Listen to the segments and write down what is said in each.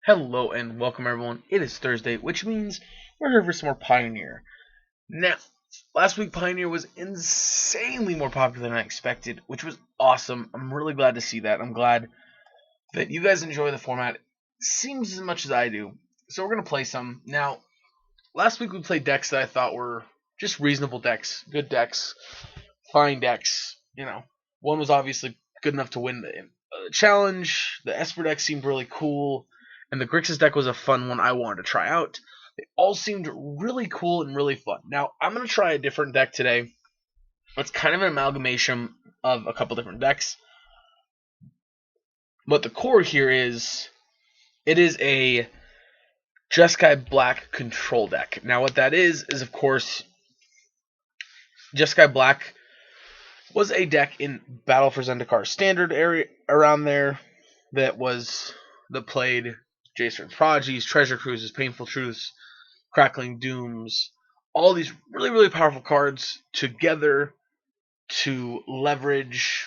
Hello and welcome everyone. It is Thursday, which means we're here for some more Pioneer. Now, last week Pioneer was insanely more popular than I expected, which was awesome. I'm really glad to see that. I'm glad that you guys enjoy the format. Seems as much as I do. So we're going to play some. Now, last week we played decks that I thought were just reasonable decks, good decks, fine decks. One was obviously good enough to win the challenge. The Esper deck seemed really cool. And the Grixis deck was a fun one I wanted to try out. They all seemed really cool and really fun. Now, I'm going to try a different deck today. It's kind of an amalgamation of a couple different decks. But the core here is, it is a Jeskai Black control deck. Now, what that is of course, Jeskai Black was a deck in Battle for Zendikar standard area around there that played Jason Prodigies, Treasure Cruises, Painful Truths, Crackling Dooms, all these really, really powerful cards together to leverage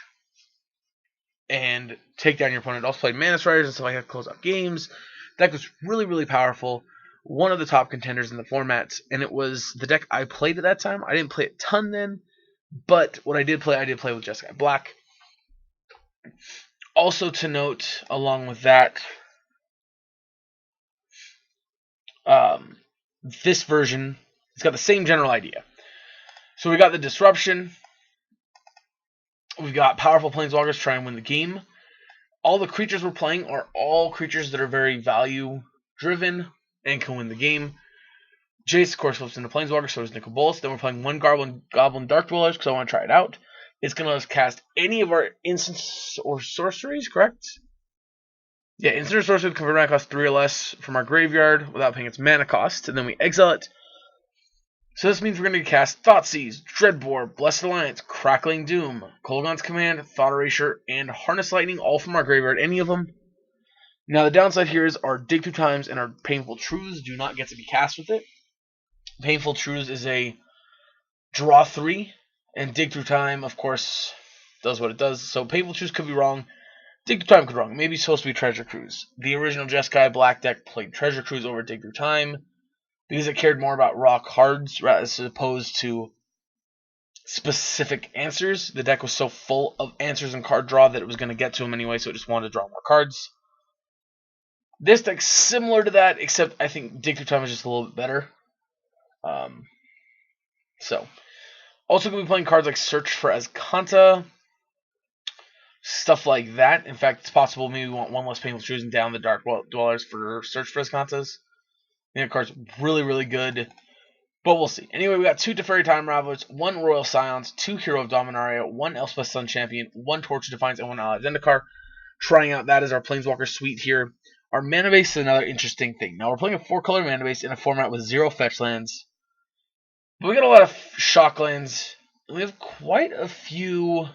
and take down your opponent. Also played Mana Striders and stuff like that to close out games. Deck was really, really powerful. One of the top contenders in the format, and it was the deck I played at that time. I didn't play a ton then, but what I did play with Jeskai Black. Also to note, along with that, this version, it's got the same general idea. So we got the Disruption. We've got powerful Planeswalkers try and win the game. All the creatures we're playing are all creatures that are very value-driven and can win the game. Jace, of course, flips into Planeswalker, so does Nicol Bolas. Then we're playing one Goblin Dark Dwellers because I want to try it out. It's going to cast any of our instants or sorceries, correct? Yeah, instant or sorcery with convert mana cost 3 or less from our graveyard without paying its mana cost, and then we exile it. So this means we're going to cast Thoughtseize, Dreadbore, Blessed Alliance, Crackling Doom, Kolaghan's Command, Thought Erasure, and Harness Lightning, all from our graveyard, any of them. Now the downside here is our Dig Through Times and our Painful Truths do not get to be cast with it. Painful Truths is a draw 3, and Dig Through Time, of course, does what it does. So Painful Truths could be wrong. Dig Through Time could be wrong. Maybe it's supposed to be Treasure Cruise. The original Jeskai Black deck played Treasure Cruise over Dig Through Time because it cared more about raw cards as opposed to specific answers. The deck was so full of answers and card draw that it was going to get to them anyway, so it just wanted to draw more cards. This deck's similar to that, except I think Dig Through Time is just a little bit better. Also going to be playing cards like Search for Azcanta, stuff like that. In fact, it's possible maybe we want one less Painful Truths and down the Dark Dwellers for Search for Azcantas. The card's really, really good, but we'll see. Anyway, we got 2 Teferi Time Ravelers, 1 Royal Scions, 2 Hero of Dominaria, 1 Elspeth Sun Champion, 1 Torch of Defiance, and 1 Ally of Zendikar. Trying out that as our Planeswalker suite here. Our mana base is another interesting thing. Now, we're playing a 4-color mana base in a format with 0 fetch lands. But we got a lot of shock lands. And we have quite a few,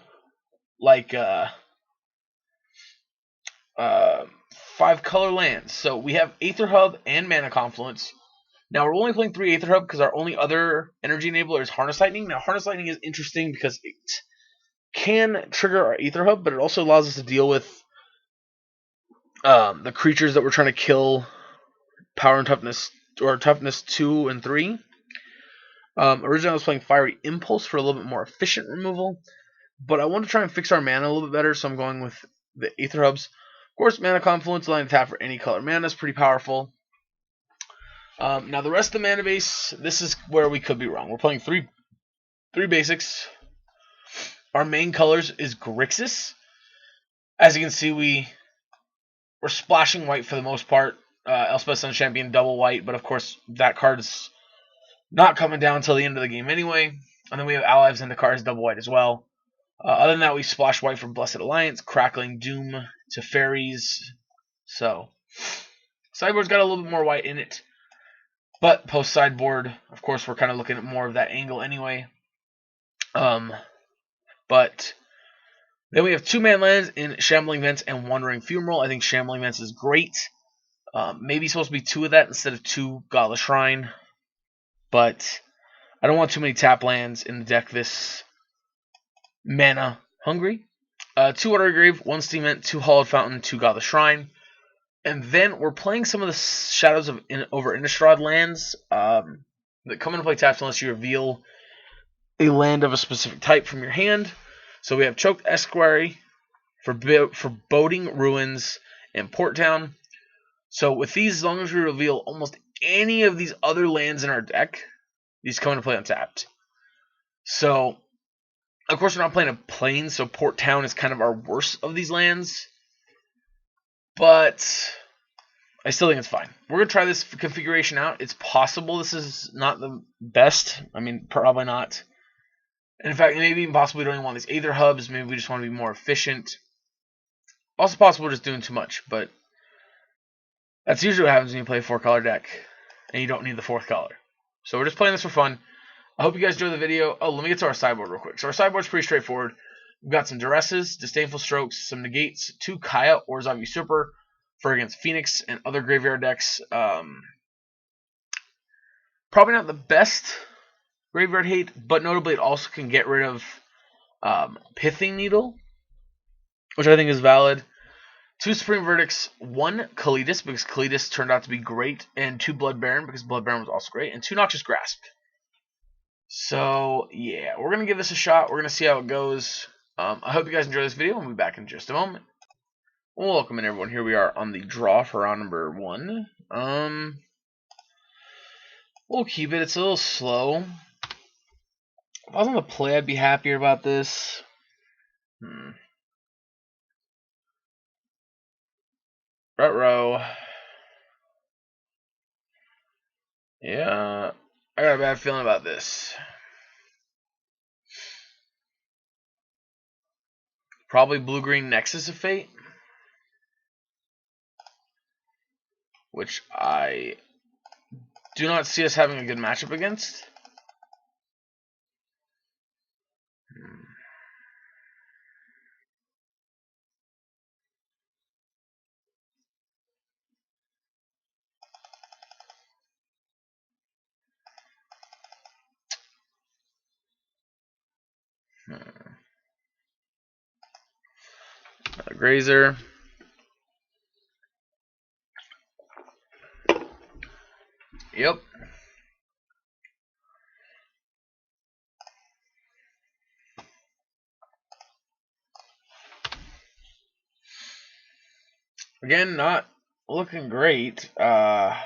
5-color lands. So we have Aether Hub and Mana Confluence. Now we're only playing 3 Aether Hub because our only other energy enabler is Harness Lightning. Now Harness Lightning is interesting because it can trigger our Aether Hub, but it also allows us to deal with the creatures that we're trying to kill, Power and Toughness, or Toughness 2 and 3. Originally I was playing Fiery Impulse for a little bit more efficient removal, but I want to try and fix our mana a little bit better, so I'm going with the Aether Hubs. Of course, Mana Confluence allowing to tap for any color mana is pretty powerful. Now the rest of the mana base, this is where we could be wrong. We're playing three basics. Our main colors is Grixis. As you can see, we're splashing white for the most part. Elspeth Sun Champion double white, but of course that card's not coming down until the end of the game anyway. And then we have Ally of Zendikar as double white as well. Other than that, we splash white from Blessed Alliance, Crackling Doom to Fairies. So, sideboard's got a little bit more white in it. But post-sideboard, of course, we're kind of looking at more of that angle anyway. But then we have 2-man lands in Shambling Vents and Wandering Fumarole. I think Shambling Vents is great. Maybe supposed to be 2 of that instead of 2 Godless Shrine. But I don't want too many tap lands in the deck this mana hungry. 2 Watery Grave, 1 Steam Vent, 2 Hollowed Fountain, 2 Godless Shrine. And then we're playing some of the Shadows of over Innistrad lands that come into play tapped unless you reveal a land of a specific type from your hand. So we have Choked Estuary, Foreboding Ruins, and Port Town. So with these, as long as we reveal almost any of these other lands in our deck, these come into play untapped. So, of course, we're not playing a plane, so Port Town is kind of our worst of these lands. But I still think it's fine. We're going to try this configuration out. It's possible this is not the best. I mean, probably not. And in fact, maybe even possible we don't even want these Aether hubs. Maybe we just want to be more efficient. Also possible we're just doing too much, but that's usually what happens when you play a 4-color deck and you don't need the 4th color. So we're just playing this for fun. I hope you guys enjoy the video. Oh, let me get to our sideboard real quick. So our sideboard's pretty straightforward. We've got some Duresses, Disdainful Strokes, some Negates, 2 Kaya or Zav Usurper for against Phoenix and other graveyard decks. Probably not the best graveyard hate, but notably it also can get rid of Pithing Needle, which I think is valid. 2 Supreme Verdicts, 1 Kalitas, because Kalitas turned out to be great, and 2 Blood Baron, because Blood Baron was also great, and 2 Noxious Grasp. So, yeah, we're going to give this a shot. We're going to see how it goes. I hope you guys enjoy this video. We'll be back in just a moment. Well, welcome in, everyone. Here we are on the draw for round number 1. We'll keep it. It's a little slow. If I was on the play, I'd be happier about this. Ruh-roh. Yeah, I got a bad feeling about this. Probably Blue-Green Nexus of Fate, which I do not see us having a good matchup against. Grazer. Yep. Again, not looking great. Yep,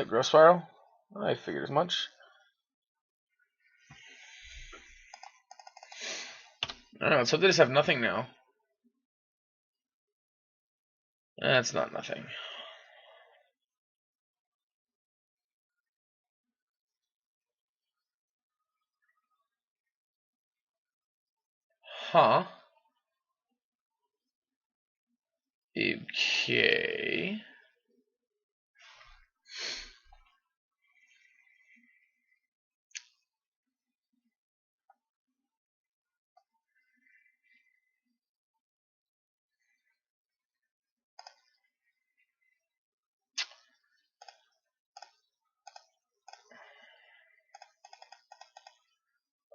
Growth Spiral. I figured as much. I don't know, so they just have nothing now. That's not nothing. Huh. Okay.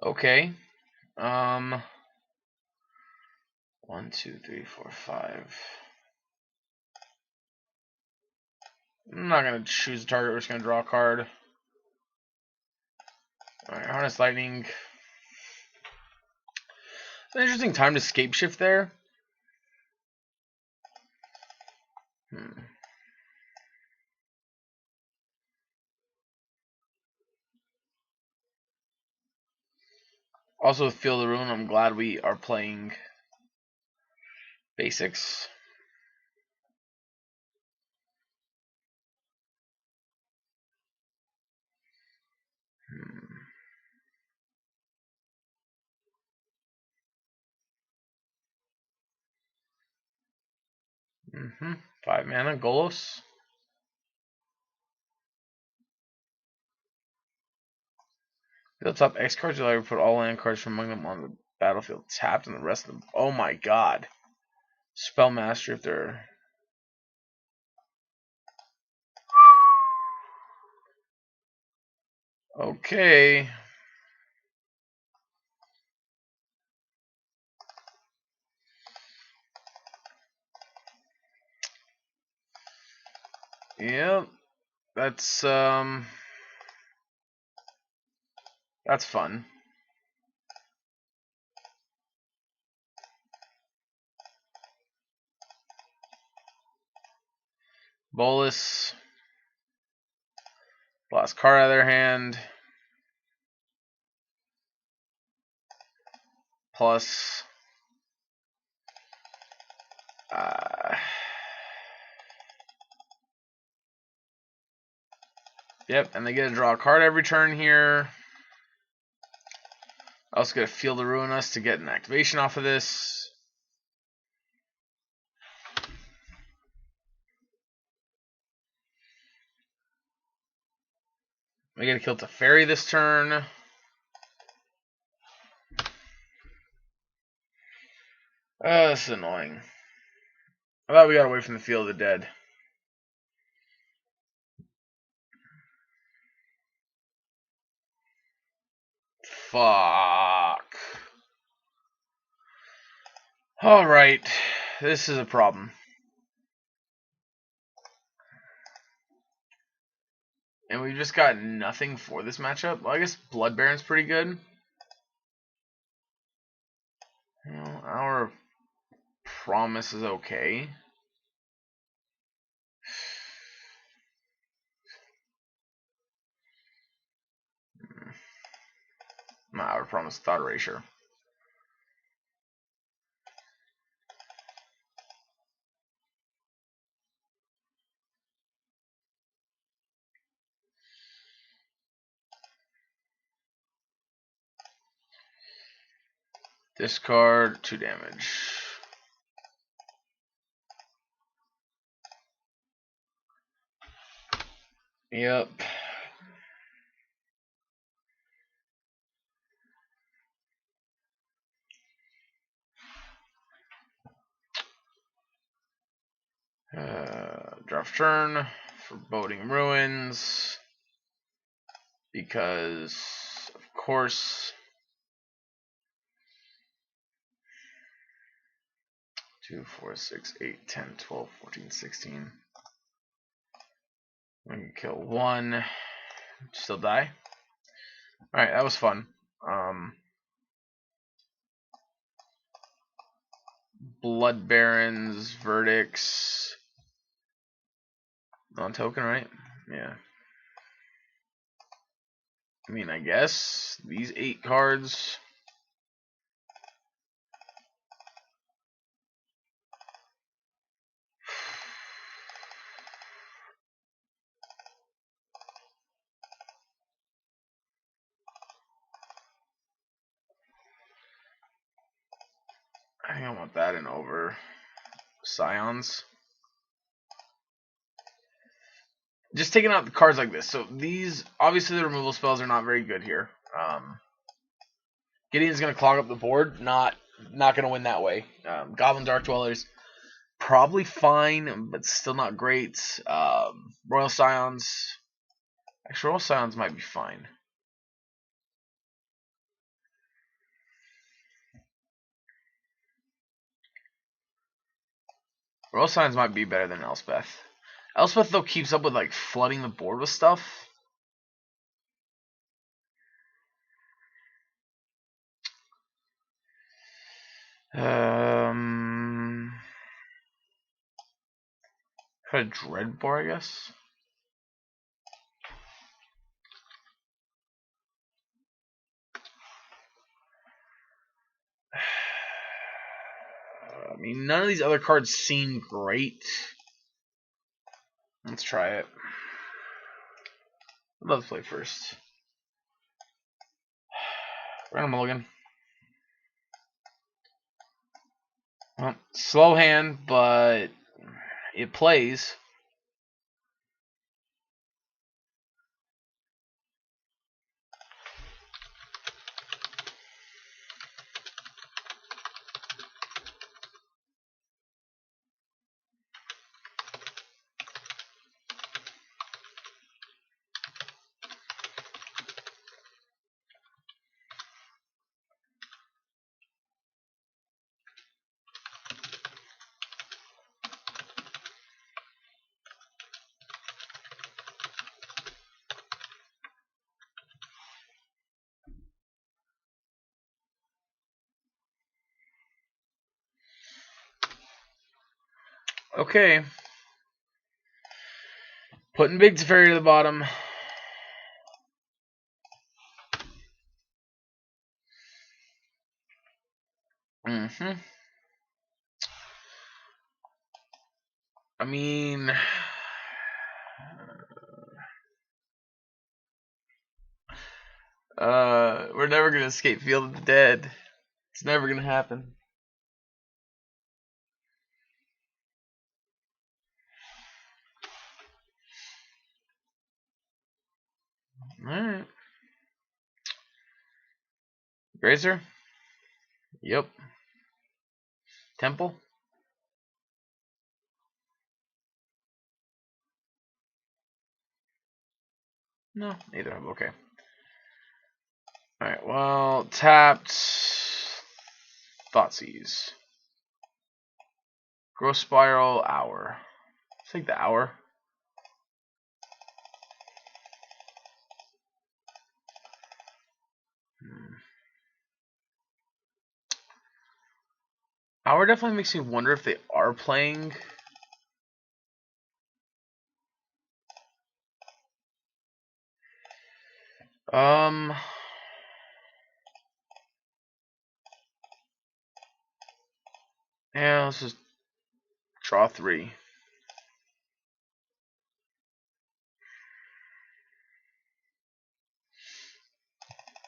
Okay. 1, 2, 3, 4, 5. I'm not gonna choose a target. We're just gonna draw a card. Alright, Harness Lightning. It's an interesting time to scape shift there. Also, with Field of Ruin, I'm glad we are playing basics. Mm-hmm. 5 mana, Golos. Build top X cards, you'll ever put all land cards from among them on the battlefield tapped, and the rest of them. Oh my god. Spellmaster if they're. Okay. Yep. That's fun. Bolus. Last card out of their hand. Plus. Yep, and they get to draw a card every turn here. I also get a Field of Ruin Us to get an activation off of this. We get to kill Teferi this turn. Oh, this is annoying. I thought we got away from the Field of the Dead. Fuck. Alright. This is a problem. And we've just got nothing for this matchup. Well, I guess Blood Baron's pretty good. Our Promise is okay. Our Promise Thought Erasure. Discard 2 damage. Yep. Draft turn for Boding Ruins. Because, of course, 2, 4, 6, 8, 10, 12, 14, 16. We can kill 1. Still die. Alright, that was fun. Blood Barons, Verdicts. Non-token, right? Yeah. I mean, I guess these 8 cards. I think I want that in over Scions. Just taking out the cards like this. So these, obviously the removal spells are not very good here. Gideon's going to clog up the board. Not going to win that way. Goblin Dark Dwellers, probably fine, but still not great. Royal Scions. Actually, Royal Scions might be fine. Royal Scions might be better than Elspeth. Elspeth, though, keeps up with, like, flooding the board with stuff. Try a Dreadbore, I guess. I mean, none of these other cards seem great. Let's try it. Let's play first. Random mulligan. Well, slow hand, but it plays. Okay. Putting Big Teferi to the bottom. Mm-hmm. I mean, we're never gonna escape Field of the Dead. It's never gonna happen. Alright. Grazer? Yep. Temple? No, neither of them. Okay. Alright, well, tapped. Thoughtseize. Growth Spiral, Hour. I think the Hour. Hour definitely makes me wonder if they are playing. Yeah, let's just draw 3.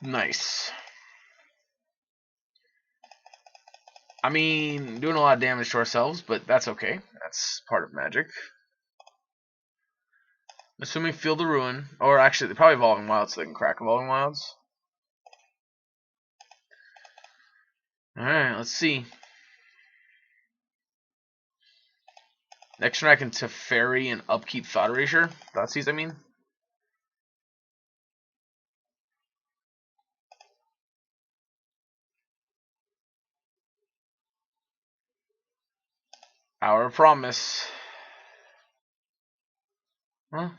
Nice. I mean, doing a lot of damage to ourselves, but that's okay. That's part of Magic. Assuming Field of Ruin, or actually, they're probably Evolving Wilds, so they can crack Evolving Wilds. Alright, let's see. Next turn I can Teferi and upkeep Thought Erasure. Thoughtseize, I mean. Hour of Promise. Huh?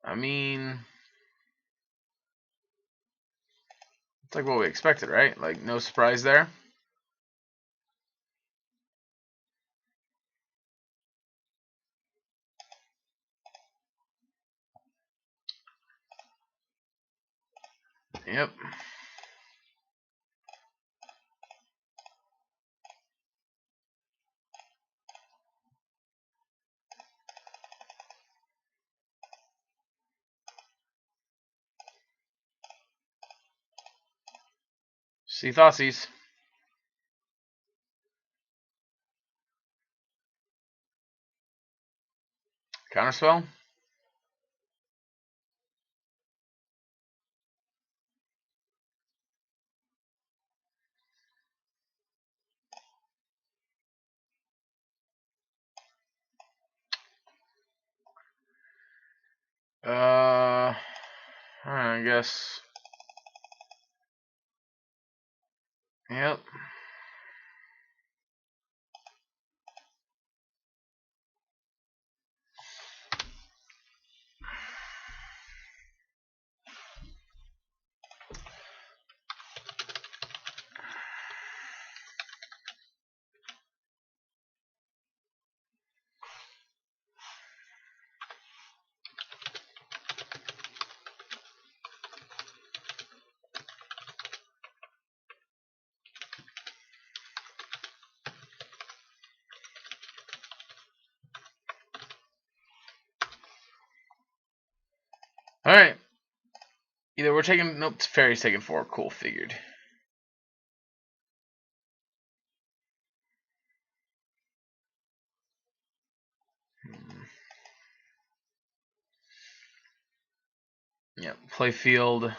I mean, it's like what we expected, right? Like, no surprise there. Yep. See Thoughtseize. Counterspell. I guess. Yep. Alright. Either we're taking. Nope, Fairy's taking 4. Cool, figured. Yep, play field.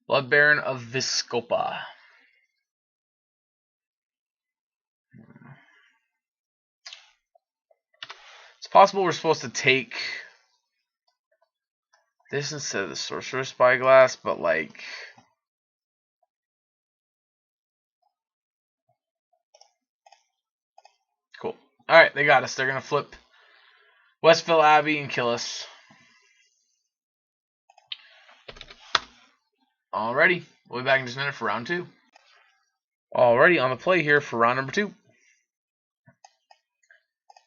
Blood Baron of Viscopa. It's possible we're supposed to take this instead of the Sorcerer's Spyglass, but like... Cool. Alright, they got us. They're going to flip Westville Abbey and kill us. Alrighty. We'll be back in just a minute for round 2. Alrighty, on the play here for round number 2.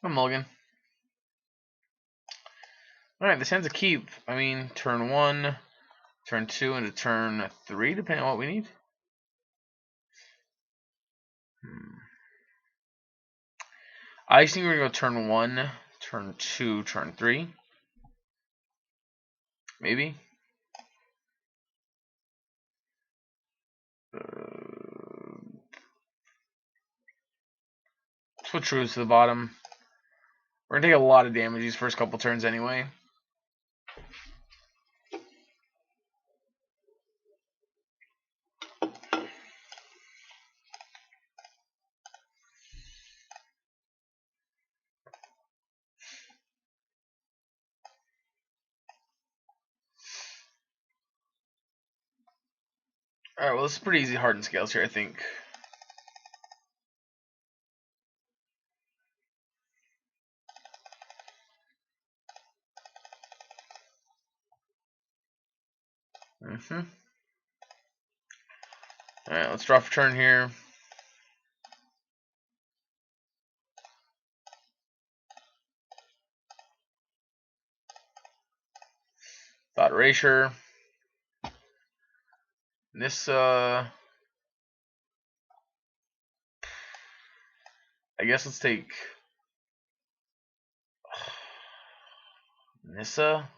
I'm mulligan. Alright, this hand's a keep. I mean, turn 1, turn 2, into turn 3, depending on what we need. I think we're going to go turn 1, turn 2, turn 3. Maybe. Switch Truths to the bottom. We're going to take a lot of damage these first couple turns anyway. Alright, well, this is pretty easy hardened scales here, I think. Alright, let's draw for turn here. Thought Erasure. Nissa. I guess let's take Nissa.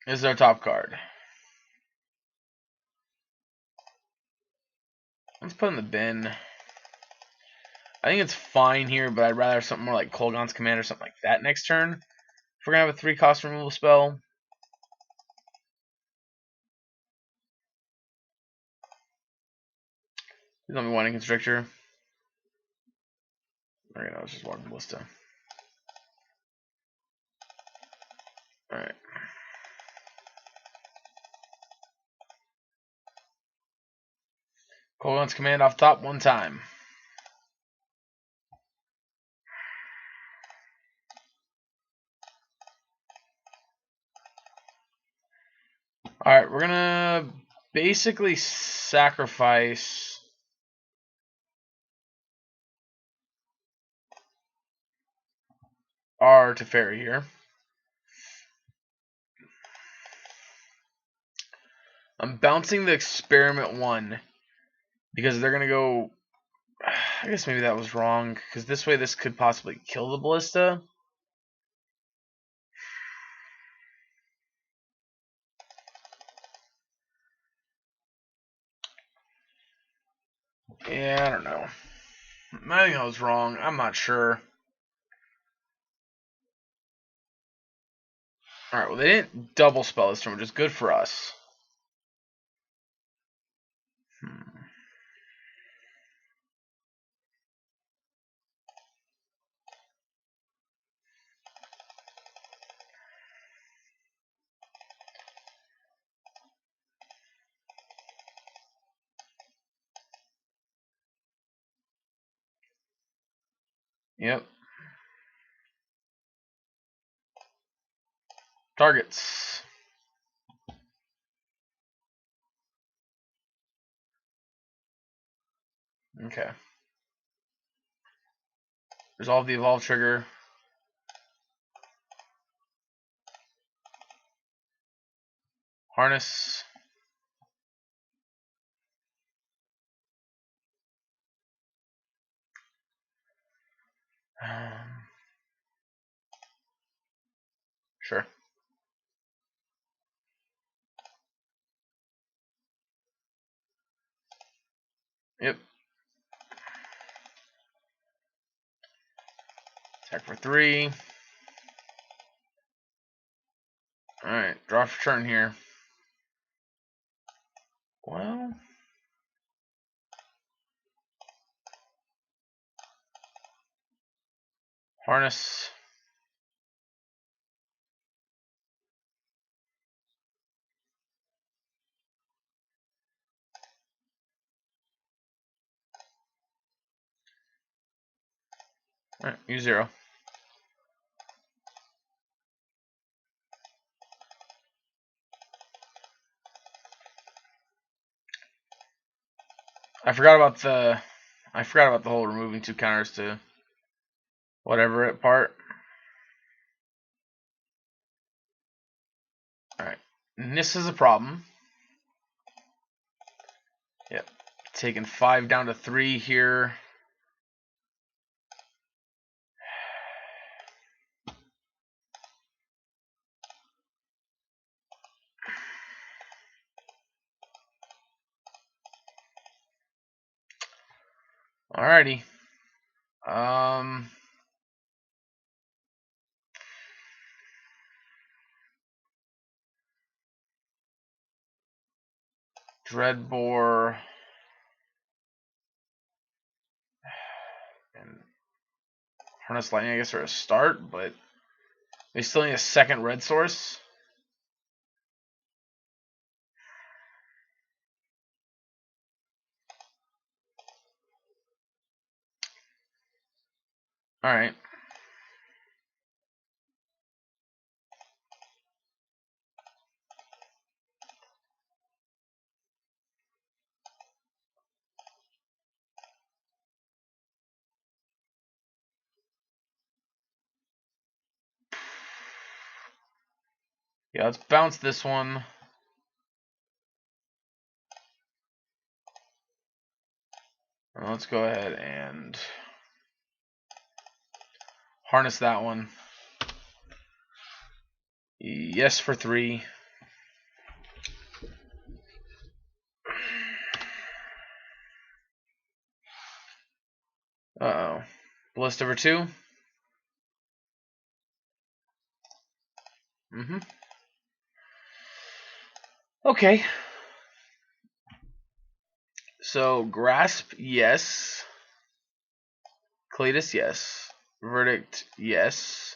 This is our top card. Let's put in the bin. I think it's fine here, but I'd rather have something more like Kolaghan's Command or something like that next turn. If we're going to have a 3-cost removal spell. Please don't be wanting Constrictor. Alright, I was just walking Ballista. Alright. Kolaghan's Command off top one time. Alright, we're gonna basically sacrifice our Teferi here. I'm bouncing the Experiment 1 because they're gonna go. I guess maybe that was wrong because this way this could possibly kill the Ballista. Yeah, I don't know. I think I was wrong. I'm not sure. Alright, well, they didn't double spell this turn, which is good for us. Yep. Targets. Okay. Resolve the evolve trigger. Harness. Sure. Yep. Attack for 3. Alright, draw for turn here. Well, Harness. Alright, use 0. I forgot about the whole removing 2 counters to whatever it part. Alright. This is a problem. Yep. Taking 5 down to 3 here. Alrighty. Dreadbore and Harness Lightning, I guess, are a start, but they still need a second red source. Alright. Yeah, let's bounce this one. And let's go ahead and harness that one. Yes for 3. Uh-oh. Ballista for 2. Okay. So, Grasp, yes. Cletus, yes. Verdict, yes.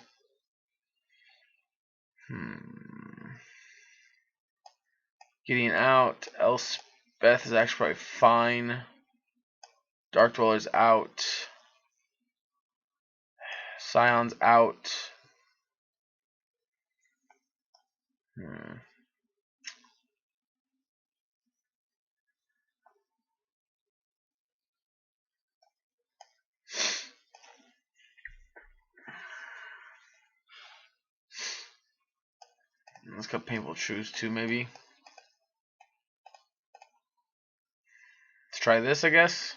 Getting out. Elspeth is actually probably fine. Dark Dweller's out. Scion's out. Let's got Painful Truths too, maybe. Let's try this, I guess.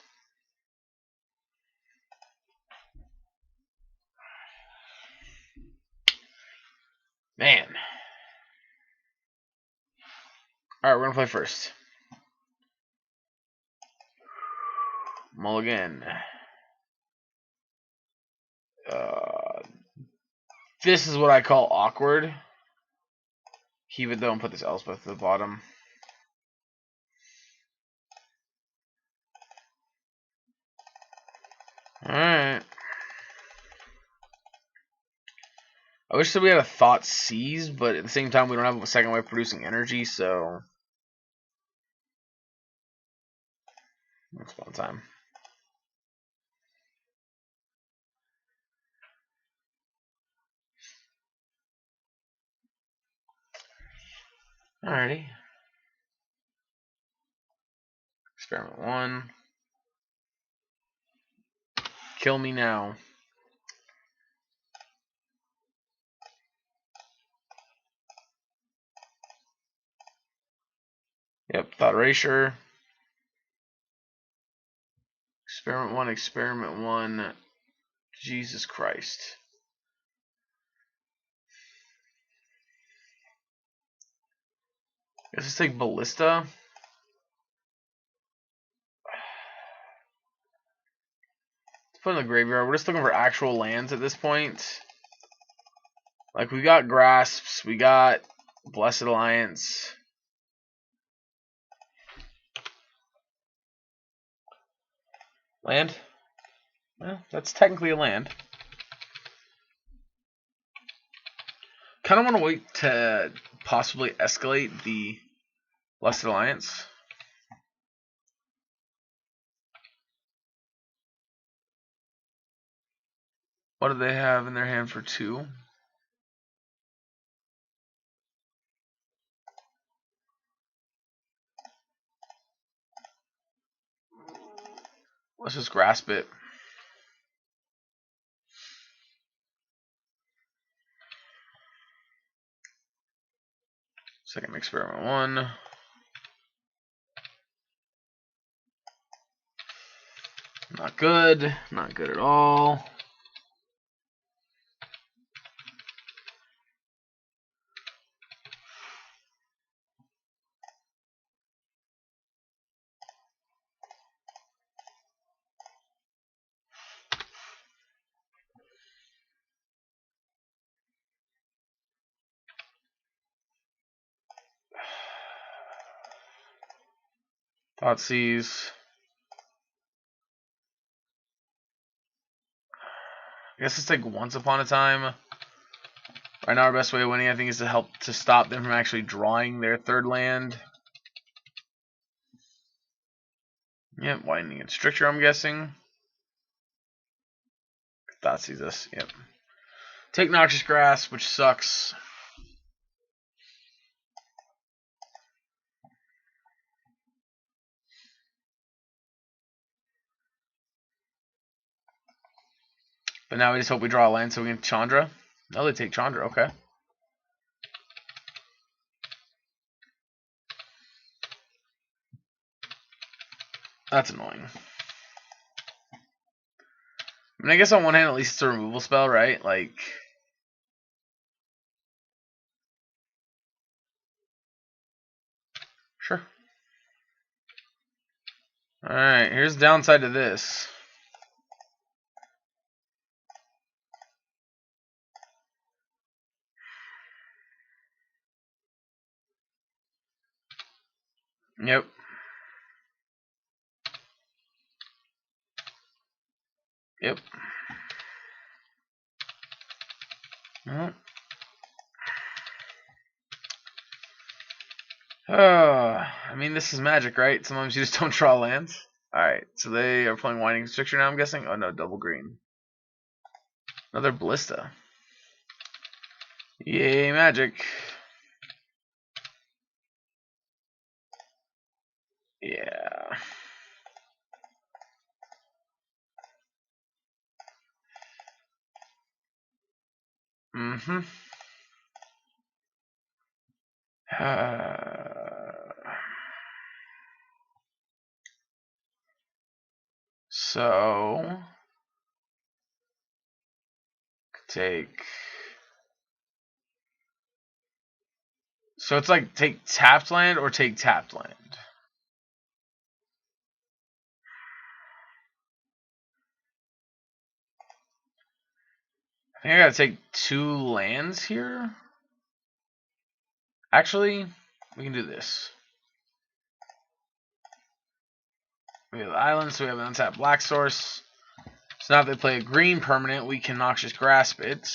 Man. Alright, we're gonna play first. Mulligan. This is what I call awkward. Keep it though and put this Elspeth at the bottom. Alright. I wish that we had a Thought Seize, but at the same time we don't have a second way of producing energy, so that's fun time. Alrighty. Experiment 1. Kill me now. Yep, Thought Erasure. Experiment 1, Experiment 1. Jesus Christ. Let's just take Ballista. Let's put in the graveyard. We're just looking for actual lands at this point. Like, we got Grasps, we got Blessed Alliance. Land? Well, that's technically a land. Kind of want to wait to possibly escalate the Blessed Alliance. What do they have in their hand for 2? Let's just grasp it. Second experiment 1. Not good. Not good at all. Thoughtseize. I guess it's like Once Upon a Time. Right now, our best way of winning, I think, is to help to stop them from actually drawing their 3rd land. Yep, widening and stricter, I'm guessing. Thoughtseize us. Yep. Take Noxious Grasp, which sucks. But now we just hope we draw a land so we can Chandra. No, they take Chandra. Okay. That's annoying. I mean, I guess on one hand, at least it's a removal spell, right? Like, sure. Alright, here's the downside to this. Yep. Yep. Well. I mean, this is Magic, right? Sometimes you just don't draw lands. Alright, so they are playing Winding Stricture now, I'm guessing? Oh no, double green. Another Ballista. Yay, Magic. Yeah. Mm-hmm. So take. So it's like take tapped land or take tapped land. I think I gotta take 2 lands here. Actually, we can do this. We have islands, so we have an untapped black source. So now if they play a green permanent, we can Noxious Grasp it.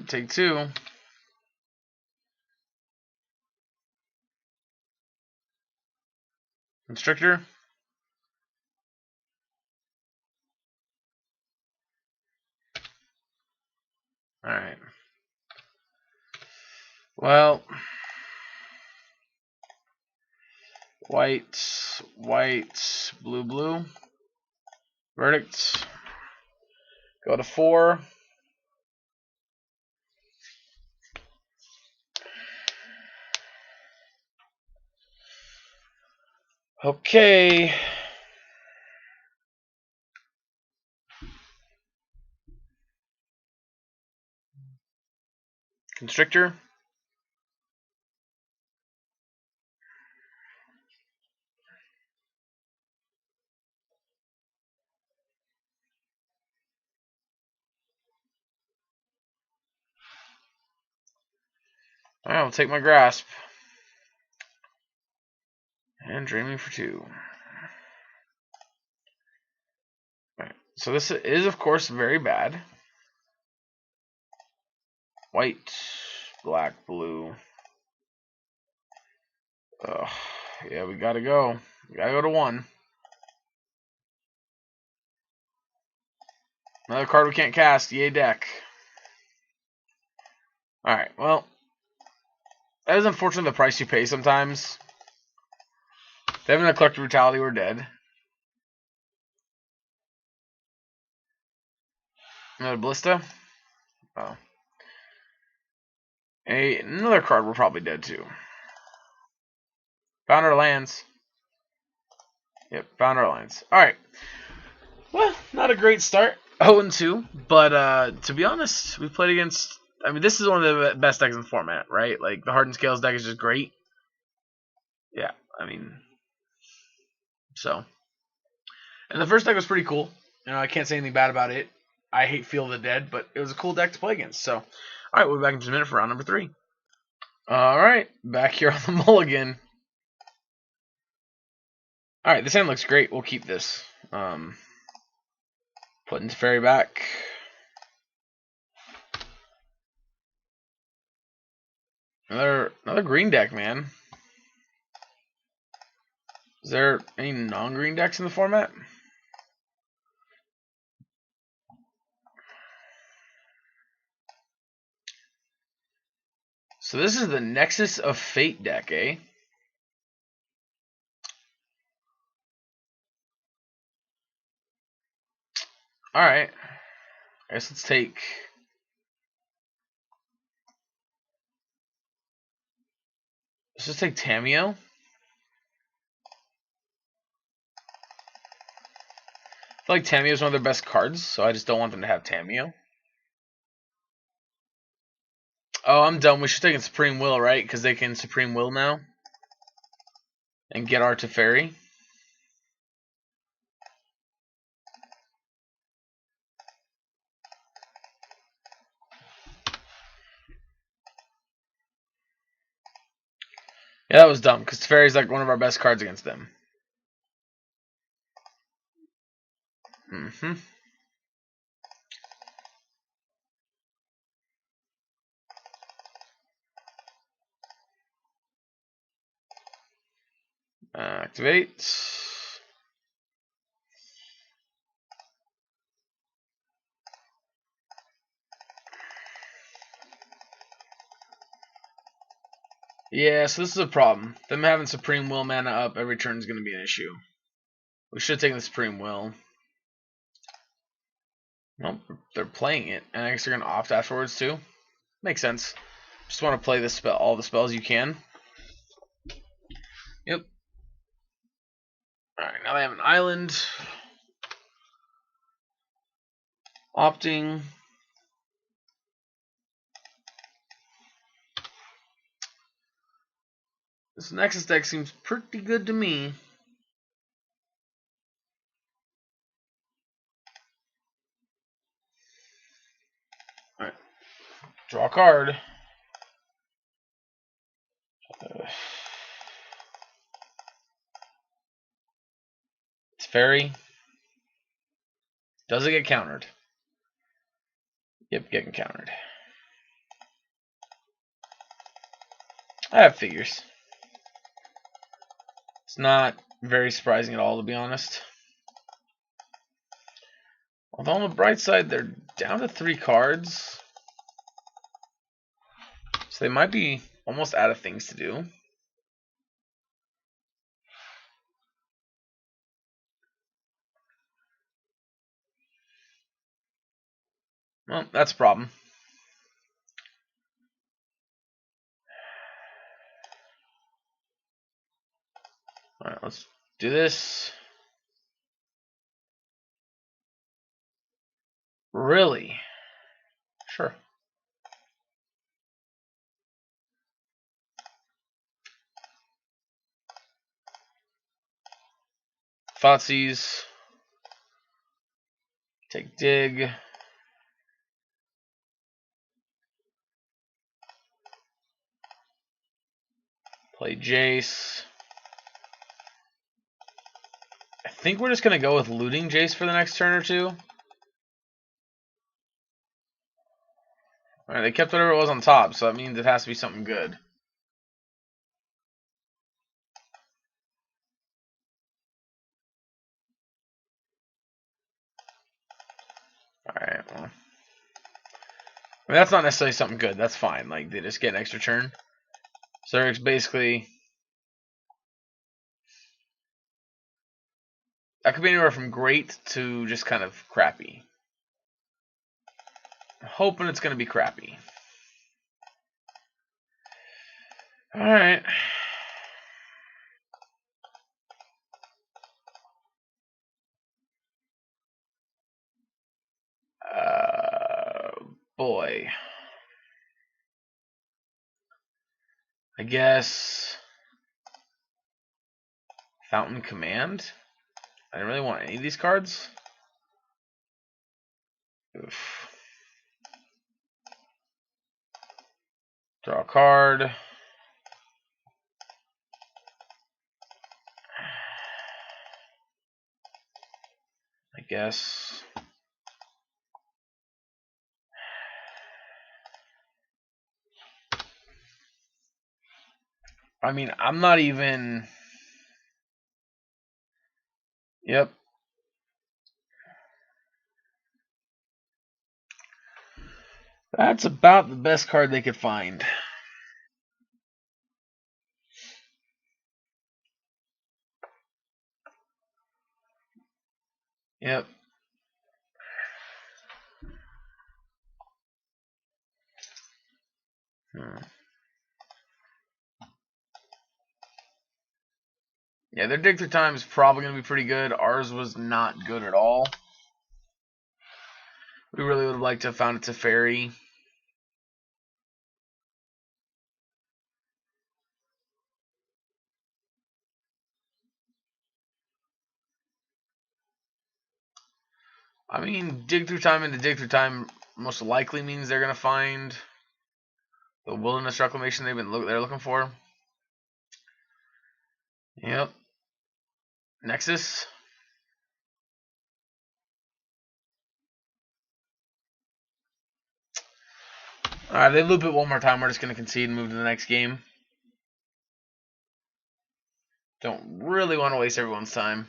Take 2. Constrictor. Alright. Well, white, blue, blue. Verdict. Go to 4. Okay. Constrictor. Alright, I'll take my grasp. And dreaming for 2. Alright, so this is, of course, very bad. White, black, blue. Ugh. Yeah, we gotta go. We gotta go to 1. Another card we can't cast. Yay, deck. Alright, well. That is unfortunately the price you pay sometimes. If they haven't had Collective Brutality, we're dead. Another Ballista. Oh. Another card we're probably dead to. Found our lands. Yep, found our lands. Alright. Well, not a great start. 0-2. But to be honest, we played against... I mean, this is one of the best decks in the format, right? Like, the Hardened Scales deck is just great. Yeah, I mean... So... And the first deck was pretty cool. You know, I can't say anything bad about it. I hate Field of the Dead, but it was a cool deck to play against. So, alright, we'll be back in just a minute for round number 3. Alright, back here on the mulligan. Alright, this hand looks great. We'll keep this. Putting Teferi back. Another green deck, man. Is there any non-green decks in the format? So this is the Nexus of Fate deck, eh? Alright. I guess let's take... Let's just take Tamiyo. I feel like Tamiyo is one of their best cards, so I just don't want them to have Tamiyo. Oh, I'm dumb. We should take Supreme Will, right? Because they can Supreme Will now. And get our Teferi. Yeah, that was dumb, because Teferi is like one of our best cards against them. Mm-hmm. Activate. Yeah, so this is a problem. Them having Supreme Will mana up every turn is going to be an issue. We should have taken the Supreme Will. Nope, they're playing it. And I guess they're going to opt afterwards too. Makes sense. Just want to play this spell, all the spells you can. Yep. Alright, now they have an island. Opting. This Nexus deck seems pretty good to me. Alright. Draw a card. It's Fairy. Does it get countered? Yep, getting countered. I have figures. It's not very surprising at all, to be honest. Although on the bright side, they're down to 3 cards. So they might be almost out of things to do. Well, that's a problem. Alright, let's do this. Really? Sure. Thoughtseize. Take Dig. Play Jace. think we're just going to go with looting Jace for the next turn or two. Alright, they kept whatever it was on top, so that means it has to be something good. Alright, well. I mean, that's not necessarily something good. That's fine. Like, they just get an extra turn. So it's basically... That could be anywhere from great to just kind of crappy. I'm hoping it's going to be crappy. Alright. Boy. I guess... Fountain Command? I didn't really want any of these cards. Oof. Draw a card. I guess. I mean, I'm not even... Yep. That's about the best card they could find. Yep. Yeah, their dig through time is probably going to be pretty good. Ours was not good at all. We really would have liked to have found it to Fairy. I mean, dig through time into dig through time most likely means they're going to find the wilderness reclamation they're looking for. Yep. Nexus. Alright, they loop it one more time. We're just going to concede and move to the next game. Don't really want to waste everyone's time.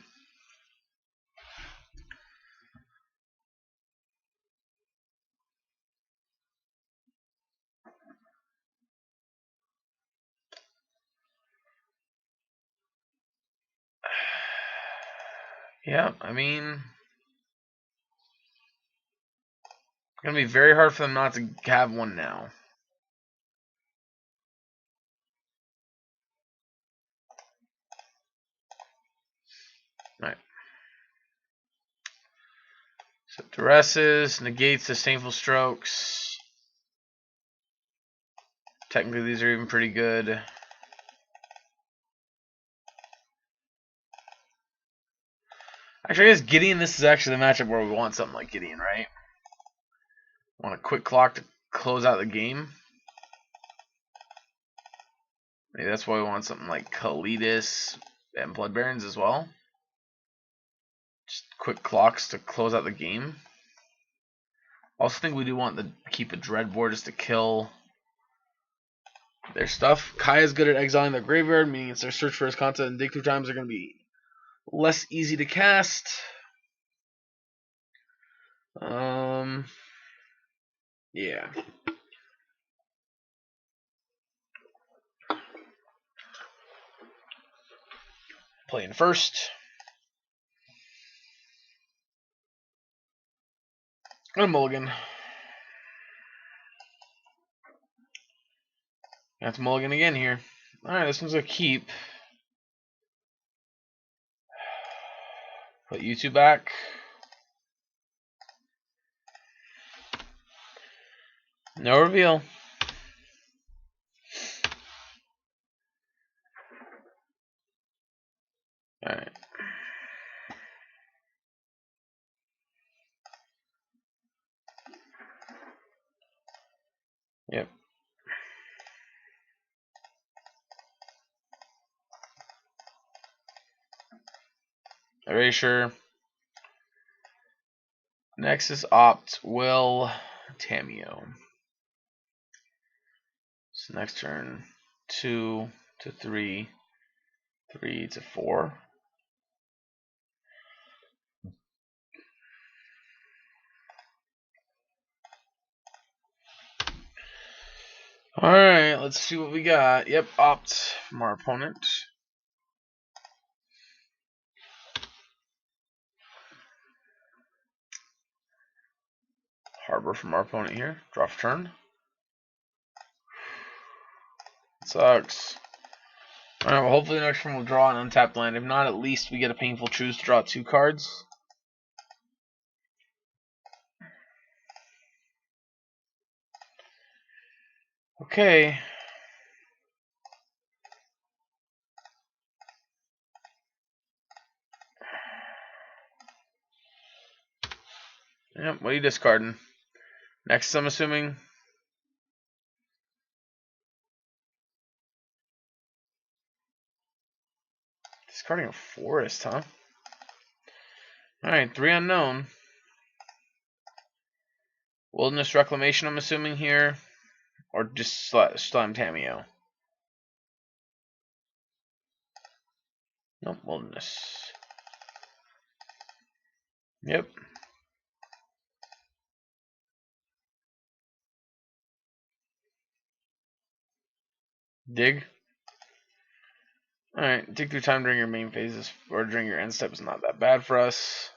Yeah, I mean, it's going to be very hard for them not to have one now. Alright. So Duresses, negates disdainful strokes. Technically, these are even pretty good. Actually, I guess Gideon, this is actually the matchup where we want something like Gideon, right? Want a quick clock to close out the game. Maybe that's why we want something like Kalidas and Blood Barons as well. Just quick clocks to close out the game. Also think we do want to keep a Dreadboard just to kill their stuff. Kaya's good at exiling their graveyard, meaning it's their search for his content and dig through times are going to be less easy to cast. Yeah. Playing first. And a mulligan. That's mulligan again here. Alright, this one's a keep. Put you two back. No reveal. Alright. Yep. Erasure. Nexus, Opt, Will, Tamiyo. So next turn, 2 to 3, 3 to 4. Alright, let's see what we got. Yep, Opt from our opponent. Harbor from our opponent here. Draw for turn. Sucks. Alright, well, hopefully the next one we'll draw an untapped land. If not, at least we get a Painful Truce to draw 2 cards. Okay. Yep, what are you discarding? Next, I'm assuming. Discarding a forest, huh? Alright, 3 unknown. Wilderness Reclamation, I'm assuming here. Or just Slime Tamiyo. Nope, Wilderness. Yep. Dig. Alright, dig through time during your main phases, or during your end step is not that bad for us.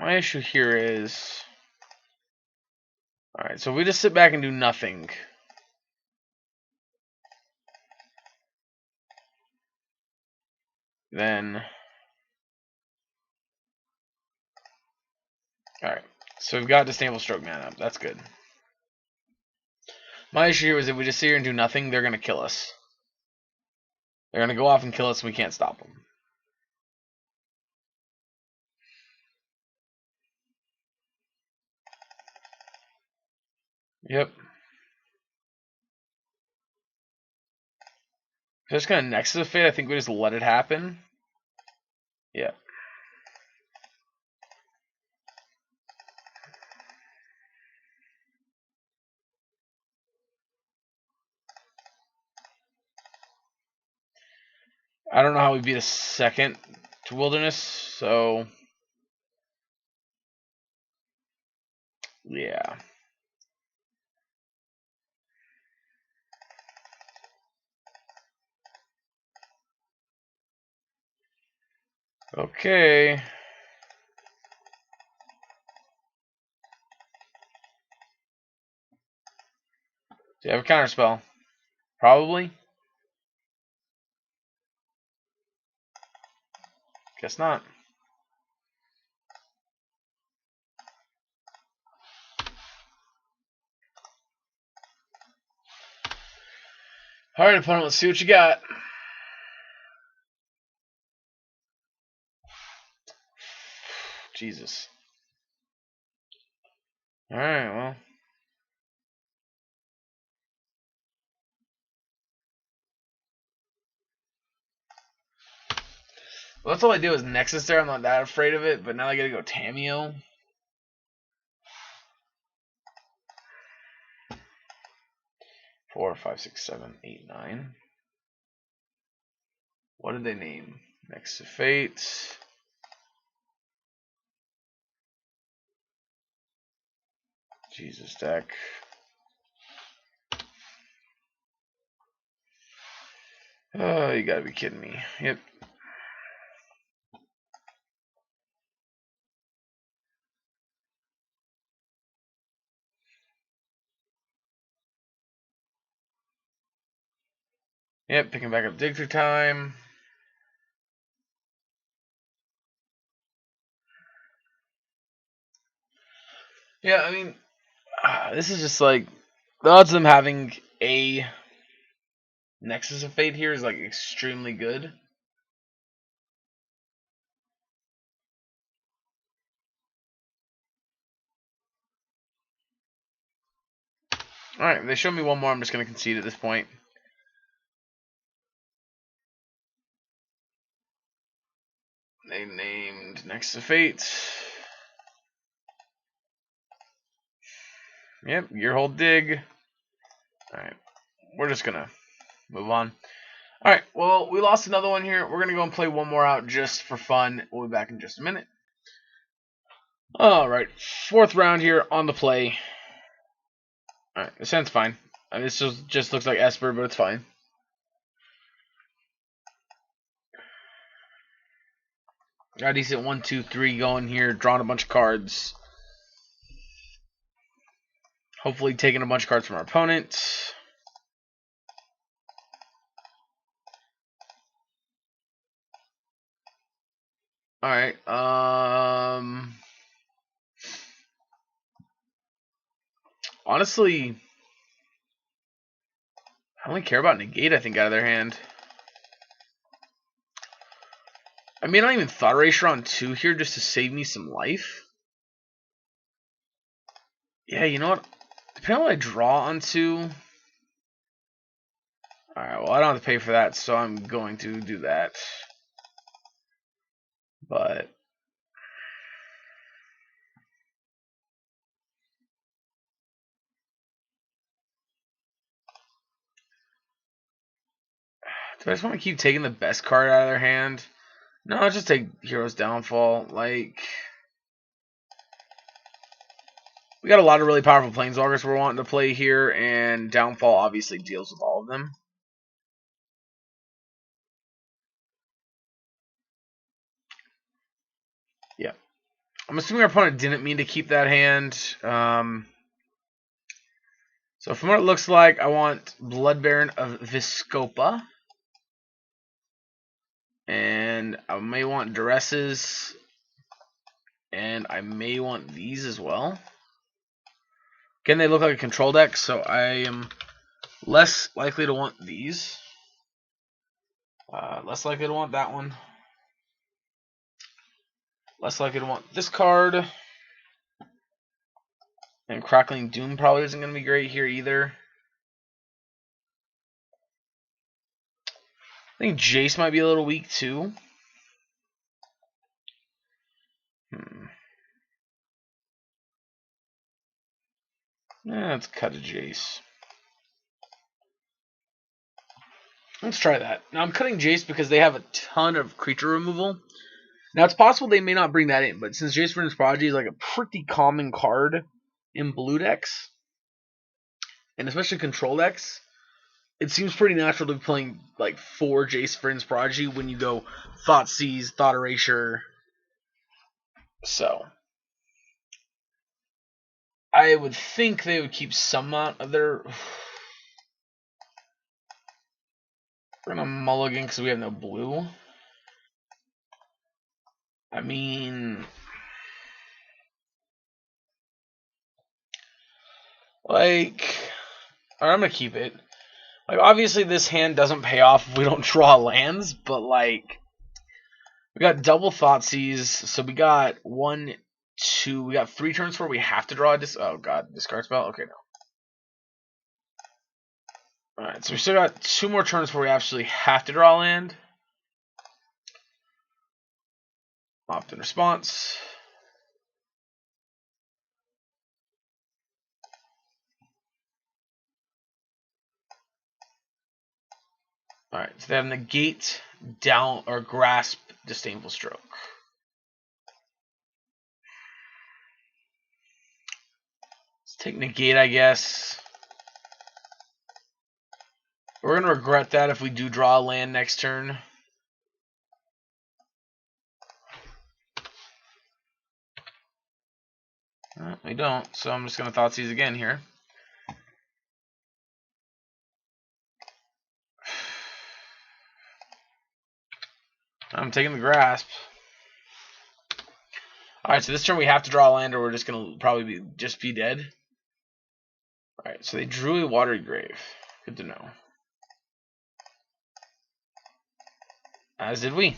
My issue here is... Alright, so if we just sit back and do nothing... Then... Alright, so we've got Disdainful Stroke mana up. That's good. My issue here is if we just sit here and do nothing, they're going to kill us. They're going to go off and kill us and we can't stop them. Yep. Just kind of Nexus of Fate, I think we just let it happen. Yeah. I don't know how we beat a second to Wilderness, so... Yeah. Okay. Do you have a counterspell? Probably. Guess not. Alright, opponent, let's see what you got. Jesus. Alright, well. Well, that's all I do is Nexus there. I'm not that afraid of it, but now I gotta go Tamiyo. Four, five, six, seven, eight, 9. What did they name? Nexus of Fate. Jesus deck. Oh, you gotta be kidding me. Yep. Yep, picking back up Dig Through Time. Yeah, I mean, this is just like, the odds of them having a Nexus of Fate here is like extremely good. Alright, if they show me one more, I'm just going to concede at this point. They named Next to Fate. Yep, Gearhold Dig. Alright, we're just going to move on. Alright, well, we lost another one here. We're going to go and play one more out just for fun. We'll be back in just a minute. Alright, fourth round here on the play. Alright, this hand's fine. I mean, this just looks like Esper, but it's fine. Got a decent 1, 2, 3 going here. Drawing a bunch of cards. Hopefully taking a bunch of cards from our opponent. Alright, honestly, I only care about Negate, I think, out of their hand. I may not even Thought Erasure on 2 here just to save me some life. Yeah, you know what? Depending on what I draw on 2. Alright, well, I don't have to pay for that, so I'm going to do that. But do I just want to keep taking the best card out of their hand? No, I'll just take Hero's Downfall. Like, we got a lot of really powerful Planeswalkers we're wanting to play here, and Downfall obviously deals with all of them. Yeah. I'm assuming our opponent didn't mean to keep that hand. So from what it looks like, I want Blood Baron of Viscopa. And I may want Duresses. And I may want these as well. Again, they look like a control deck, so I am less likely to want these. Less likely to want that one. Less likely to want this card. And Crackling Doom probably isn't going to be great here either. I think Jace might be a little weak too. Let's cut a Jace. Let's try that. Now I'm cutting Jace because they have a ton of creature removal. Now it's possible they may not bring that in, but since Jace Vryn's Prodigy is like a pretty common card in blue decks, and especially control decks, it seems pretty natural to be playing like 4 Jace Vryn's Prodigy when you go Thoughtseize, Thought Erasure. So I would think they would keep some amount of their. We're gonna mulligan because we have no blue. I mean, like, I'm gonna keep it. Like, obviously, this hand doesn't pay off if we don't draw lands, but like, we got double Thoughtseize, so we got 1, 2, we got 3 turns where we have to draw a oh god, discard spell. Okay, no. All right, so we still got 2 more turns where we actually have to draw land. Opt-in response. All right, so they have Negate, Down, or Grasp, Disdainful Stroke. Let's take Negate, I guess. We're going to regret that if we do draw a land next turn. We don't, so I'm just going to Thoughtseize again here. I'm taking the Grasp. Alright, so this turn we have to draw a land or we're just going to probably just be dead. Alright, so they drew a Watery Grave. Good to know. As did we.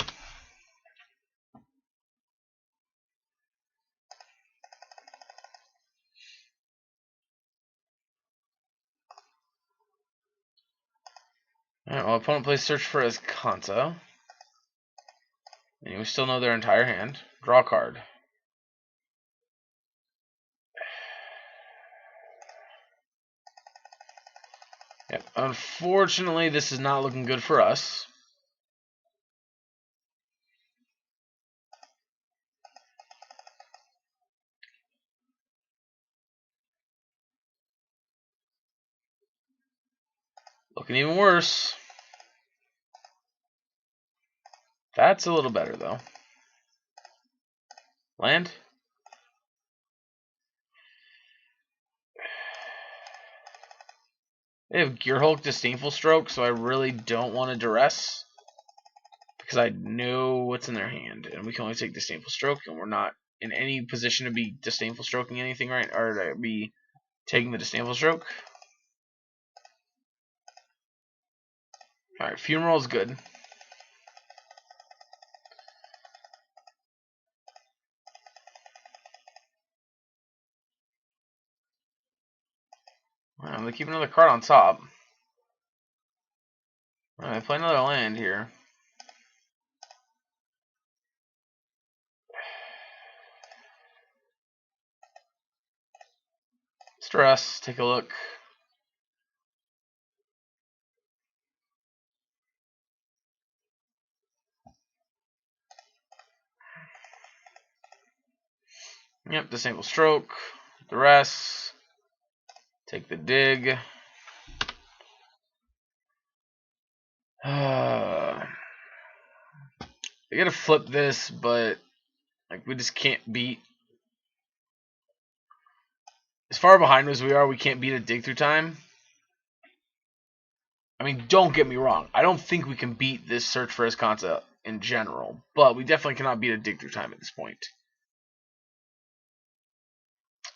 Alright, well, opponent plays search for Azcanta. And we still know their entire hand. Draw a card. Yep. Unfortunately, this is not looking good for us. Looking even worse. That's a little better, though. Land. They have Gearhulk Disdainful Stroke, so I really don't want to duress. Because I know what's in their hand. And we can only take Disdainful Stroke, and we're not in any position to be Disdainful Stroking anything, right? Or to be taking the Disdainful Stroke. Alright, Funeral is good. Wow, they keep another card on top. Alright, play another land here. Stress, take a look. Yep, Disable Stroke. Duress. Take the dig. I gotta flip this, but like we just can't beat. As far behind as we are, we can't beat a dig through time. I mean, don't get me wrong. I don't think we can beat this search for Azcanta in general, but we definitely cannot beat a dig through time at this point.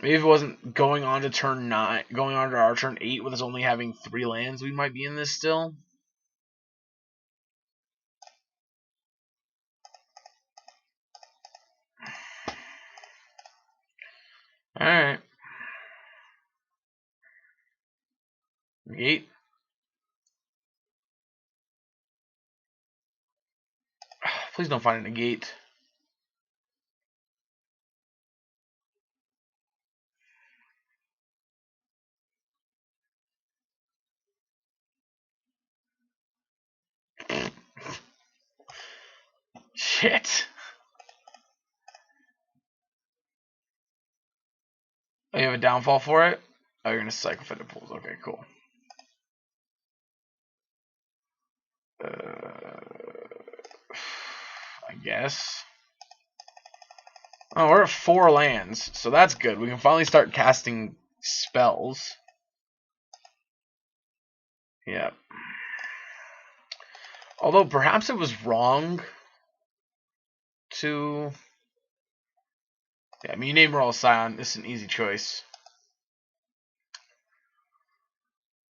Maybe if it wasn't going on to turn 9, going on to our turn 8 with us only having 3 lands, we might be in this still. Alright. Negate. Please don't find a negate. Shit. Oh, you have a downfall for it? Oh, you're going to cycle Fed Pools. Okay, cool. I guess. Oh, we're at 4 lands, so that's good. We can finally start casting spells. Yeah. Although, perhaps it was wrong to... Yeah, I mean, you name Roll Scion. This is an easy choice.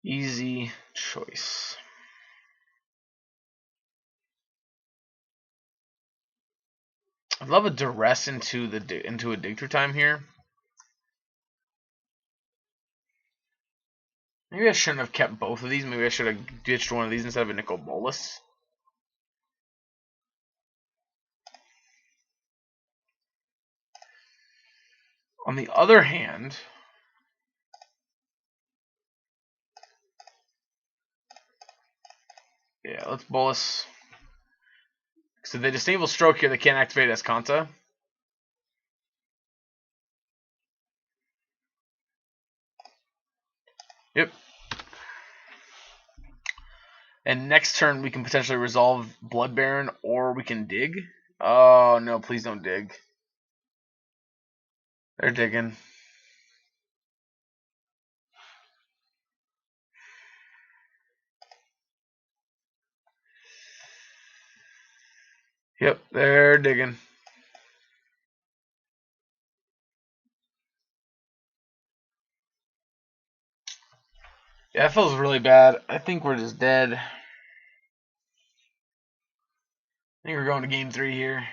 Easy choice. I'd love a duress into a dig through time here. Maybe I shouldn't have kept both of these. Maybe I should have ditched one of these instead of a Nicol Bolas. On the other hand, yeah, let's Bolas. So they disable Stroke here. They can't activate Azcanta. Yep. And next turn we can potentially resolve Blood Baron, or we can dig. Oh no! Please don't dig. They're digging. Yep, they're digging. Yeah, that feels really bad. I think we're just dead. I think we're going to game 3 here.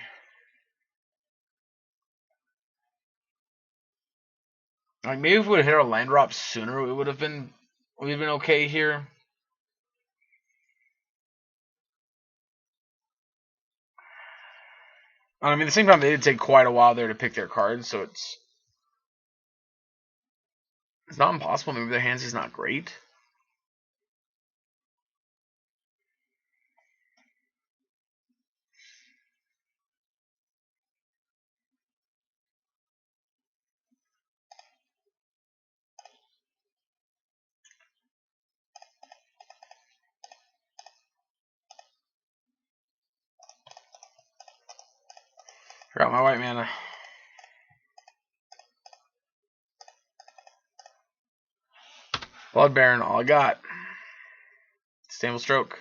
Like maybe if we would have hit our land drop sooner, we'd have been okay here. I mean, at the same time, they did take quite a while there to pick their cards, so it's not impossible. Maybe their hands is not great. Forgot my white mana. Blood Baron, all I got. Stable Stroke.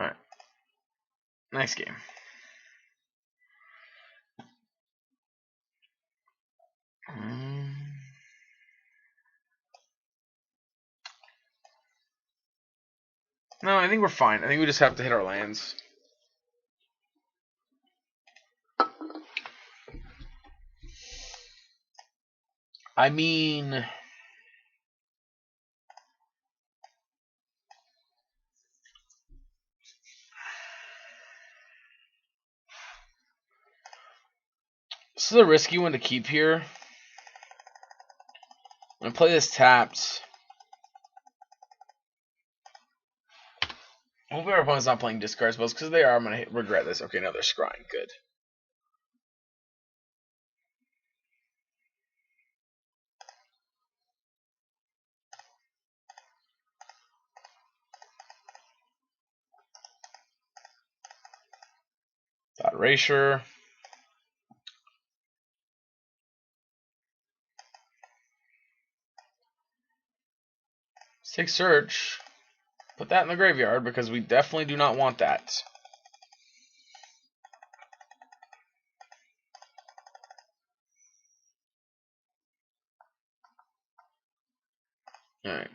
Alright. Nice game. No, I think we're fine. I think we just have to hit our lands. I mean, this is a risky one to keep here. I'm going to play this tapped. Hopefully our opponent's not playing discard spells, because if they are, I'm going to regret this. Okay, no, they're scrying. Good. Dot erasure. Let's take search. Put that in the graveyard, because we definitely do not want that. Alright.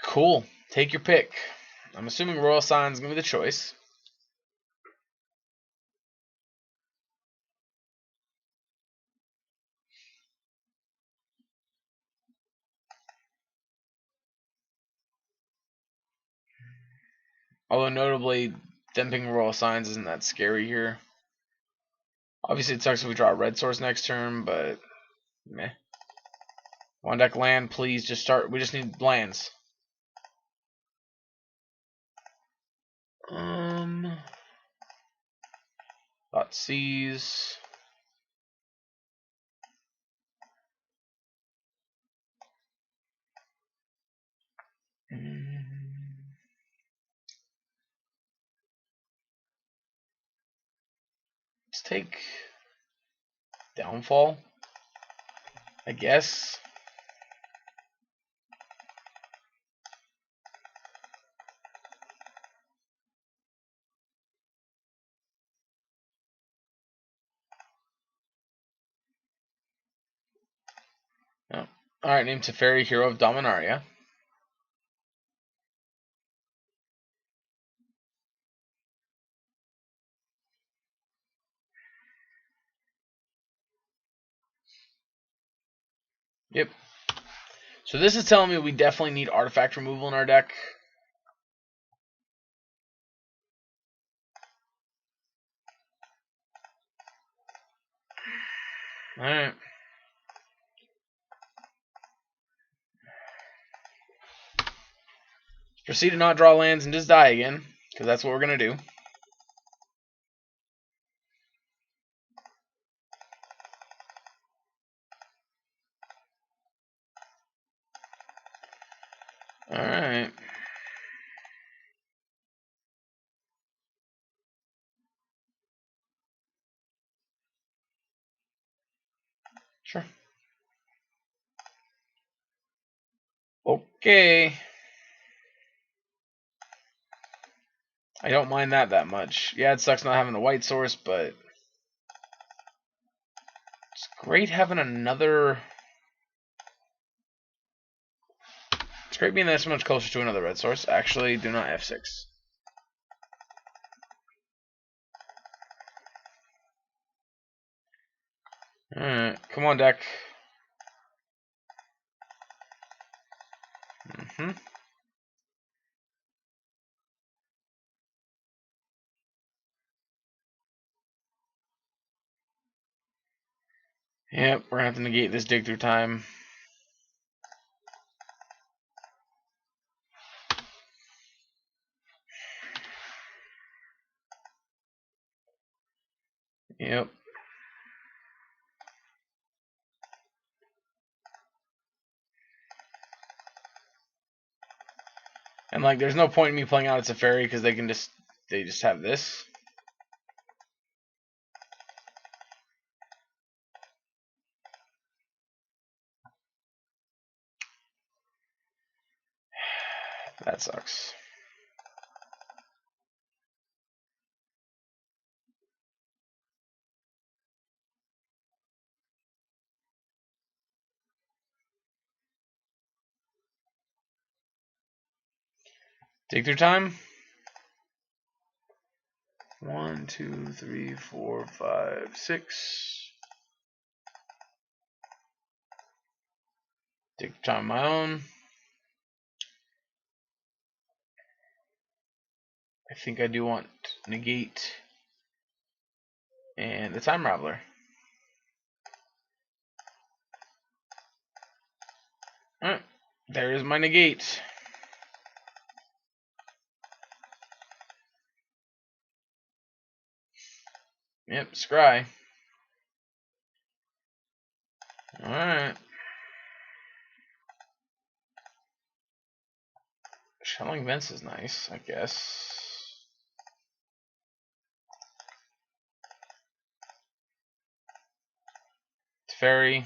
Cool. Take your pick. I'm assuming Royal Sign is going to be the choice. Although notably, Dumping Royal Signs isn't that scary here. Obviously, it sucks if we draw a red source next turn, but meh. One deck land, please. Just start. We just need lands. Dot C's. Let's take Downfall, I guess. Oh. Alright, name Teferi, Hero of Dominaria. Yep. So this is telling me we definitely need artifact removal in our deck. Alright. Proceed to not draw lands and just die again, because that's what we're going to do. Alright. Sure. Okay. I don't mind that much. Yeah, it sucks not having a white source, but it's great having another. It's great being this much closer to another red source. Actually, do not F6. Alright, come on, deck. Yep, we're gonna have to negate this dig through time. Yep. And like, there's no point in me playing out It's a Fairy because they just have this. That sucks. Dig through time. 1, 2, 3, 4, 5, 6. Dig through time my own. I think I do want negate and the Time Raveler. Alright, there is my negate. Yep, scry. Alright. Channeling Vents is nice, I guess. Fairy.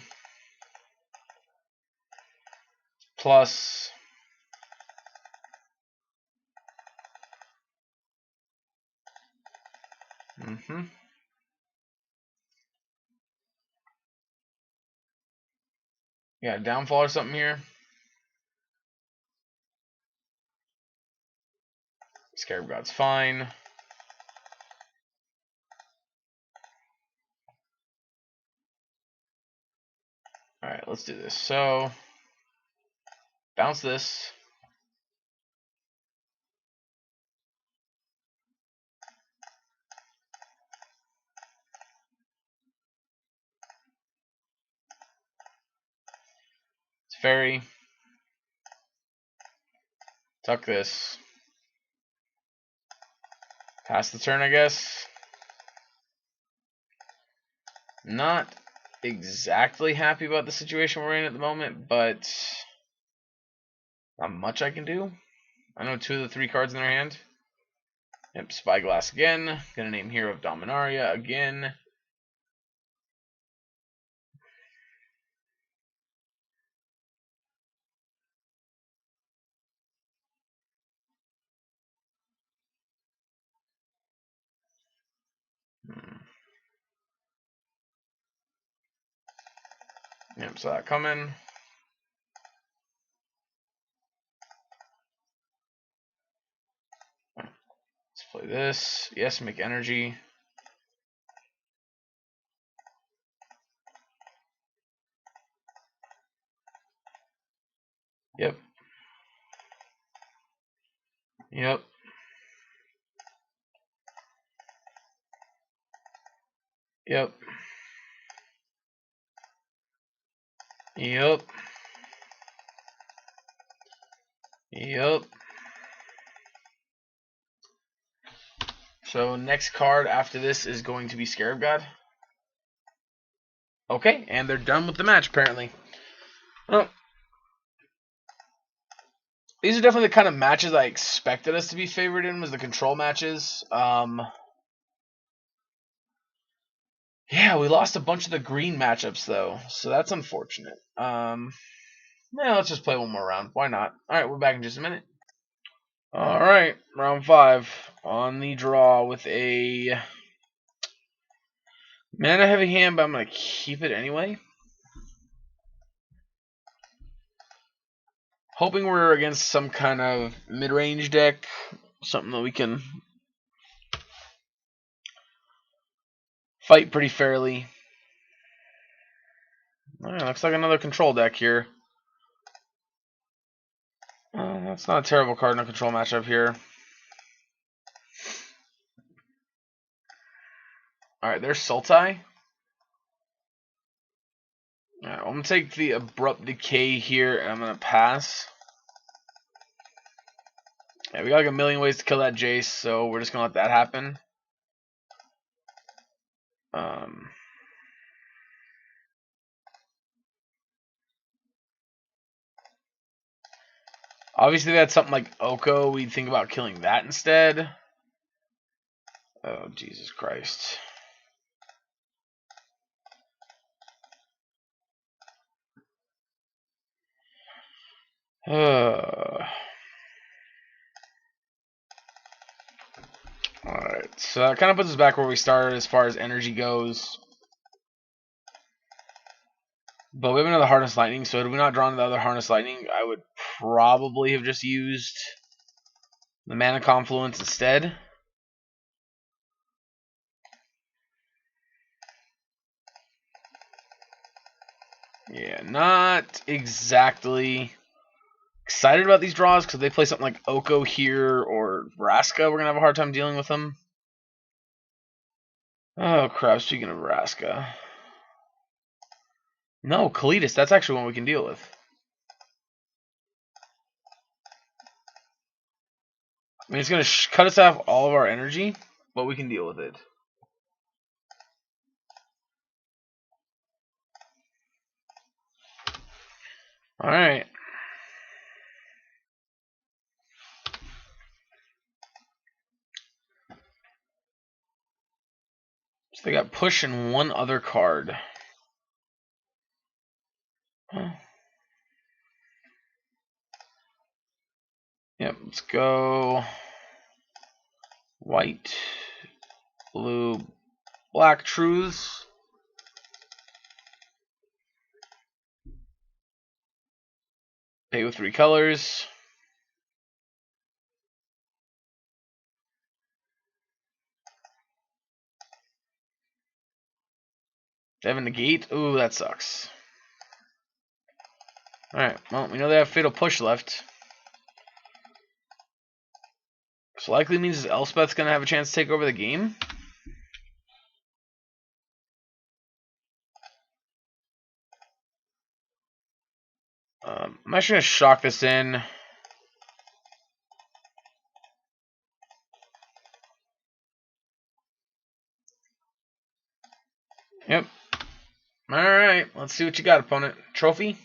Plus. Yeah, downfall or something here. Scarab God's fine. Alright, let's do this. So, bounce this. It's Fairy. Tuck this. Pass the turn, I guess. Not exactly happy about the situation we're in at the moment, but not much I can do. I know 2 of the 3 cards in their hand. Yep, Spyglass again. Gonna name Hero of Dominaria again. Yep, saw that coming. Let's play this. Yes, make energy. Yep. Yep. Yep. Yep. Yep. So next card after this is going to be Scarab God. Okay, and they're done with the match apparently. Well, these are definitely the kind of matches I expected us to be favored in, was the control matches. Yeah, we lost a bunch of the green matchups though, so that's unfortunate. Yeah, let's just play one more round. Why not? Alright, we're back in just a minute. Alright, round 5. On the draw with a mana heavy hand, but I'm going to keep it anyway. Hoping we're against some kind of mid-range deck. Something that we can fight pretty fairly. Alright, looks like another control deck here. That's not a terrible card in a control matchup here. Alright, there's Sultai. Alright, I'm going to take the Abrupt Decay here, and I'm going to pass. Yeah, we got like a million ways to kill that Jace, so we're just going to let that happen. Obviously, if that's something like Oko, we'd think about killing that instead. Oh, Jesus Christ. Alright, so that kind of puts us back where we started as far as energy goes. But we have another Harness Lightning, so had we not drawn the other Harness Lightning, I would probably have just used the Mana Confluence instead. Yeah, not exactly excited about these draws, because if they play something like Oko here or Vraska, we're going to have a hard time dealing with them. Oh, crap, speaking of Vraska. No, Kalitas, that's actually one we can deal with. I mean, it's going to cut us off all of our energy, but we can deal with it. Alright. So they got push and one other card. Huh. Yep, let's go white, blue, black truths. Pay with 3 colors. They have a negate. Ooh, that sucks. Alright, well, we know they have Fatal Push left. So likely means Elspeth's going to have a chance to take over the game. I'm actually going to shock this in. Yep. Alright, let's see what you got, opponent. Trophy?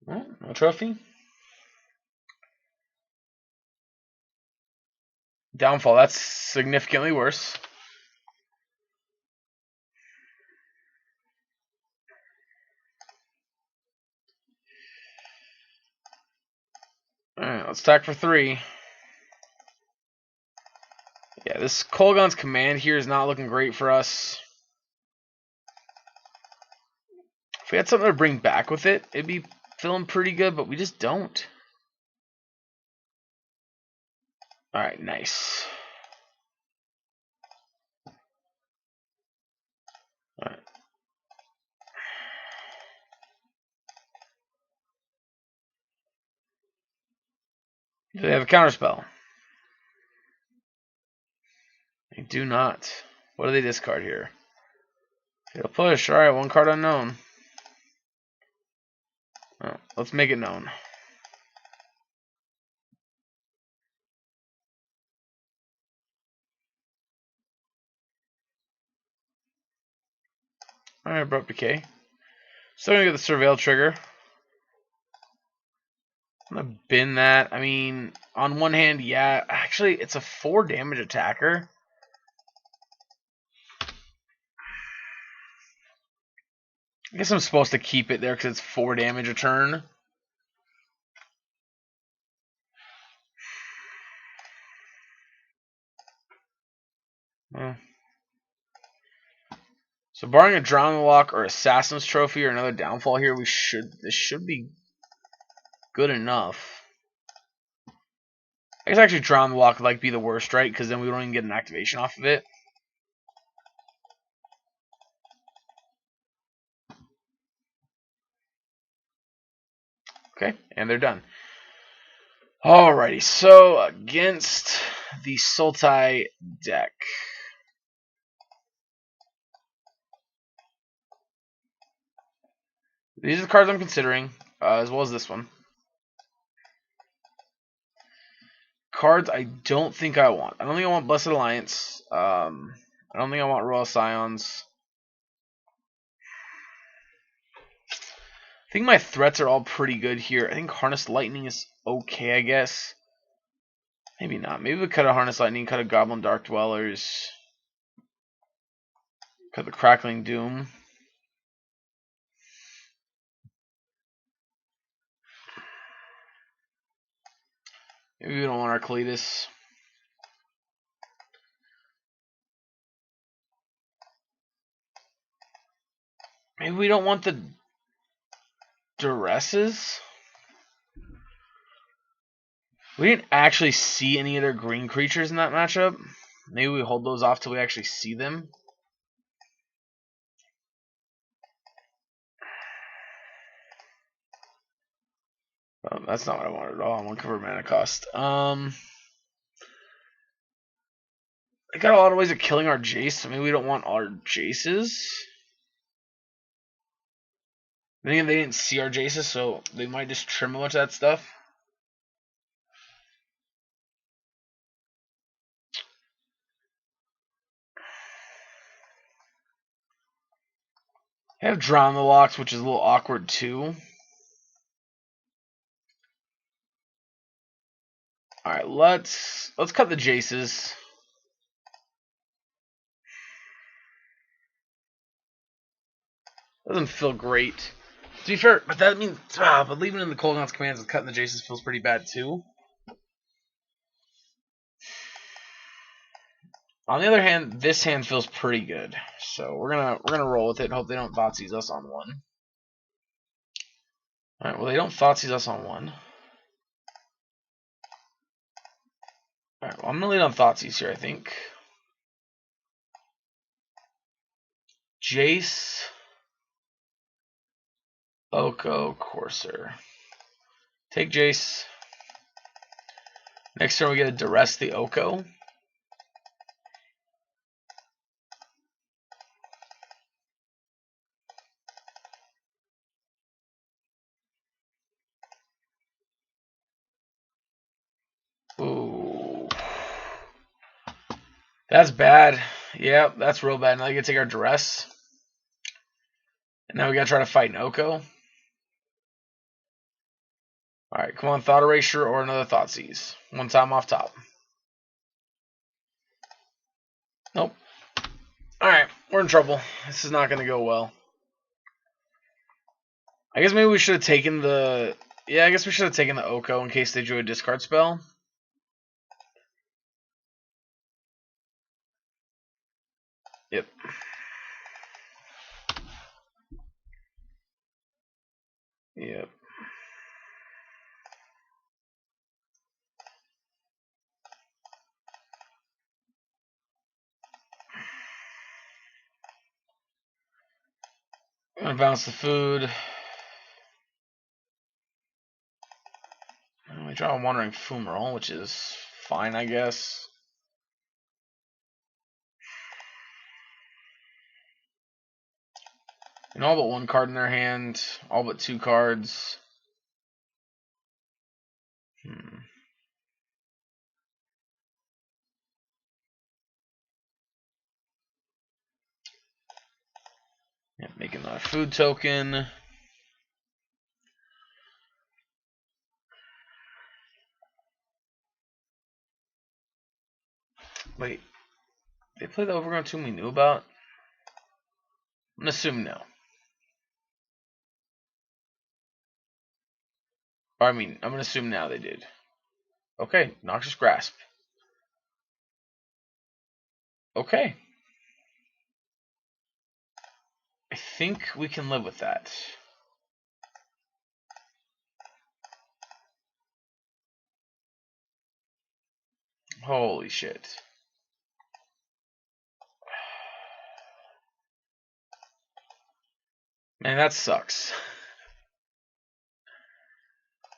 Oh, no trophy. Downfall, that's significantly worse. Alright, let's attack for 3. Yeah, this Kolaghan's command here is not looking great for us. If we had something to bring back with it, it'd be feeling pretty good, but we just don't. Alright, nice. Alright. Do they have a counterspell? They do not. What do they discard here? Fatal Push. Alright, 1 card unknown. Oh, let's make it known. Alright, Abrupt Decay. Still gonna get the Surveil trigger. I'm gonna bin that. I mean, on one hand, yeah. Actually, it's a 4 damage attacker. I guess I'm supposed to keep it there because it's 4 damage a turn. Well. So barring a Drown the Lock or Assassin's Trophy or another downfall here, this should be good enough. I guess actually Drown the Lock would like be the worst, right? Because then we don't even get an activation off of it. Okay, and they're done. Alrighty, so against the Sultai deck. These are the cards I'm considering, as well as this one. Cards I don't think I want. I don't think I want Blessed Alliance. I don't think I want Royal Scions. I think my threats are all pretty good here. I think Harness Lightning is okay, I guess. Maybe not. Maybe we cut a Harness Lightning, cut a Goblin Dark Dwellers, cut the Crackling Doom. Maybe we don't want Arcletus. Maybe we don't want the Duresses. We didn't actually see any other green creatures in that matchup. Maybe we hold those off till we actually see them. Oh, that's not what I wanted at all. I want to cover mana cost. They got a lot of ways of killing our Jace, so maybe we don't want our Jaces. Then again, they didn't see our Jaces, so they might just trim a bunch of that stuff. I have Drown the Locks, which is a little awkward too. Alright, let's cut the Jaces. Doesn't feel great. To be fair, but that means but leaving in the Kolaghan's commands and cutting the Jaces feels pretty bad too. On the other hand, this hand feels pretty good. So we're gonna roll with it and hope they don't Thoughtseize us on one. Alright, well they don't Thoughtseize us on one. Alright, well I'm gonna lead on Thoughtseize here, I think. Jace, Oko, Courser. Take Jace. Next turn we get to Duress the Oko. Ooh. That's bad. Yeah, that's real bad. Now we gotta take our Duress. And now we gotta try to fight an Oko. Alright, come on, Thought Erasure or another Thoughtseize. One time off top. Nope. Alright, we're in trouble. This is not gonna go well. I guess maybe we should have taken the... Yeah, I guess we should have taken the Oko in case they drew a discard spell. Yep. Yep. I'm gonna bounce the food. We draw a Wandering Fumarole, which is fine, I guess. And all but one card in their hand, all but two cards. Yeah, make another food token. Wait, they play the Overgrown Tomb we knew about? I'm gonna assume no. Or, I mean, I'm gonna assume now they did. Okay, Noxious Grasp. Okay. I think we can live with that. Holy shit. Man, that sucks.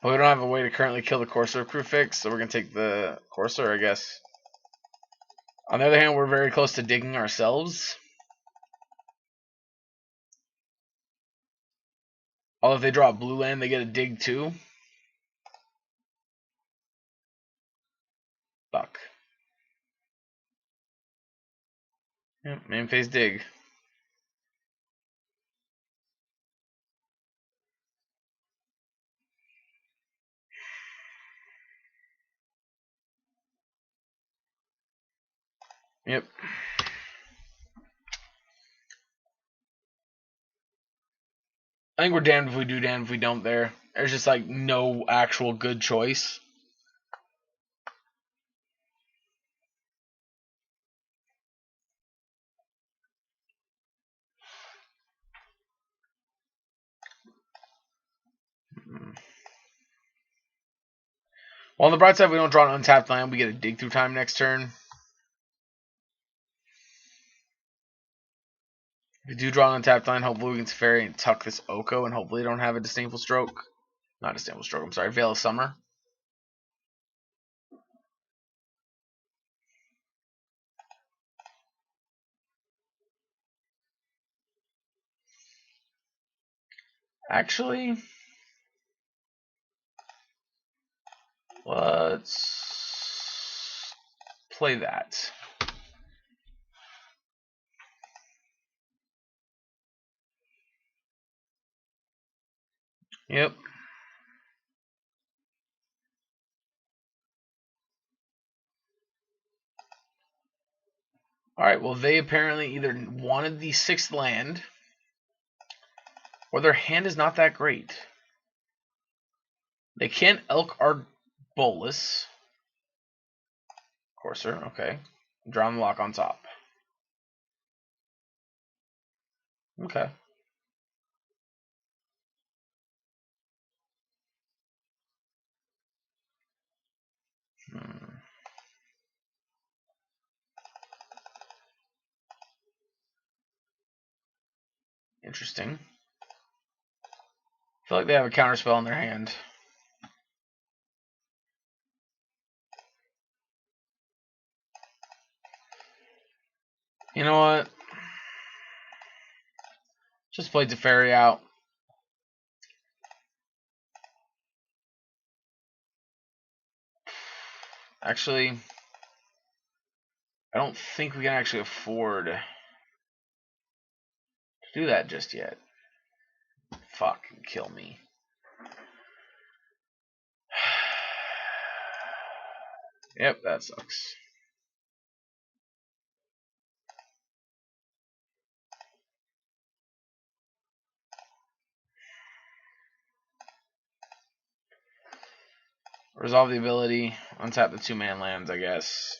But we don't have a way to currently kill the Courser Crucifix, so we're going to take the Courser, I guess. On the other hand, we're very close to digging ourselves. Oh, if they draw a blue land, they get a dig too? Fuck. Yep, main phase dig. Yep. I think we're damned if we do, damned if we don't there. There's just like no actual good choice. Well, on the bright side, we don't draw an untapped land. We get a dig through time next turn. If we do draw an untapped land, hopefully we can Teferi and tuck this Oko and hopefully don't have a Disdainful Stroke. Not Disdainful Stroke, I'm sorry, Veil of Summer. Actually, let's play that. Yep. Alright, well, they apparently either wanted the 6th land, or their hand is not that great. They can't Elk our Bolus. Courser, okay. Draw the lock on top. Okay. Interesting. I feel like they have a counterspell in their hand. You know what? Just play Teferi out. Actually, I don't think we can actually afford to do that just yet. Fucking kill me. Yep, that sucks. Resolve the ability, untap the 2-man lands, I guess.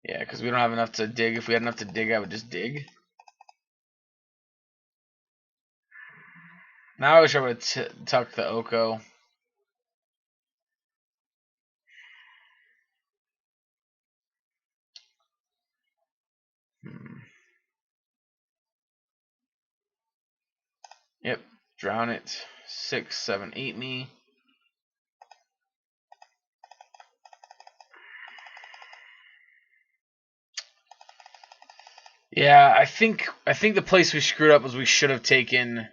Yeah, because we don't have enough to dig. If we had enough to dig, I would just dig. Now I wish I would have tucked the Oko. Yep, drown it. 6, 7, 8 me. Yeah, I think the place we screwed up was we should have taken.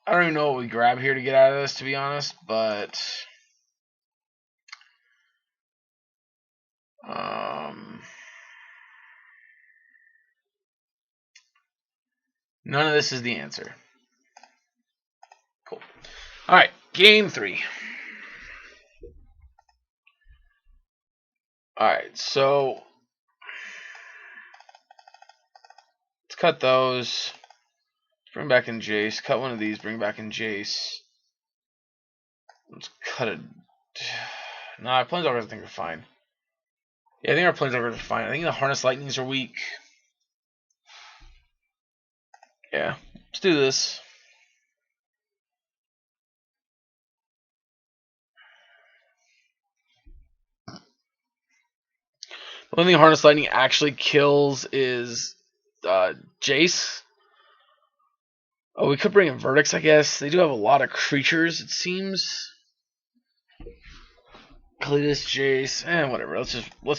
I don't even know what we grab here to get out of this, to be honest, but none of this is the answer. Cool. All right, game 3. All right, so let's cut those. Bring back in Jace. Cut one of these. Bring back in Jace. Let's cut it. Nah, our Planeswalkers I think are fine. Yeah, I think our Planeswalkers are fine. I think the Harness Lightnings are weak. Yeah, let's do this. The only thing Harness Lightning actually kills is Jace. Oh, we could bring in Verdicts, I guess. They do have a lot of creatures, it seems. Cletus, Jace, whatever. Let's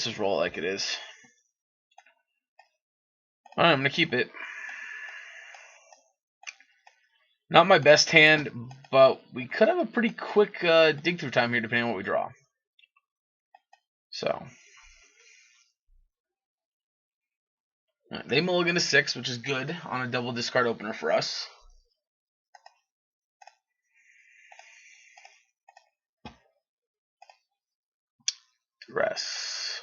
just roll it like it is. All right, I'm gonna keep it. Not my best hand, but we could have a pretty quick dig through time here, depending on what we draw. So, they mulligan to 6, which is good on a double discard opener for us. Dress.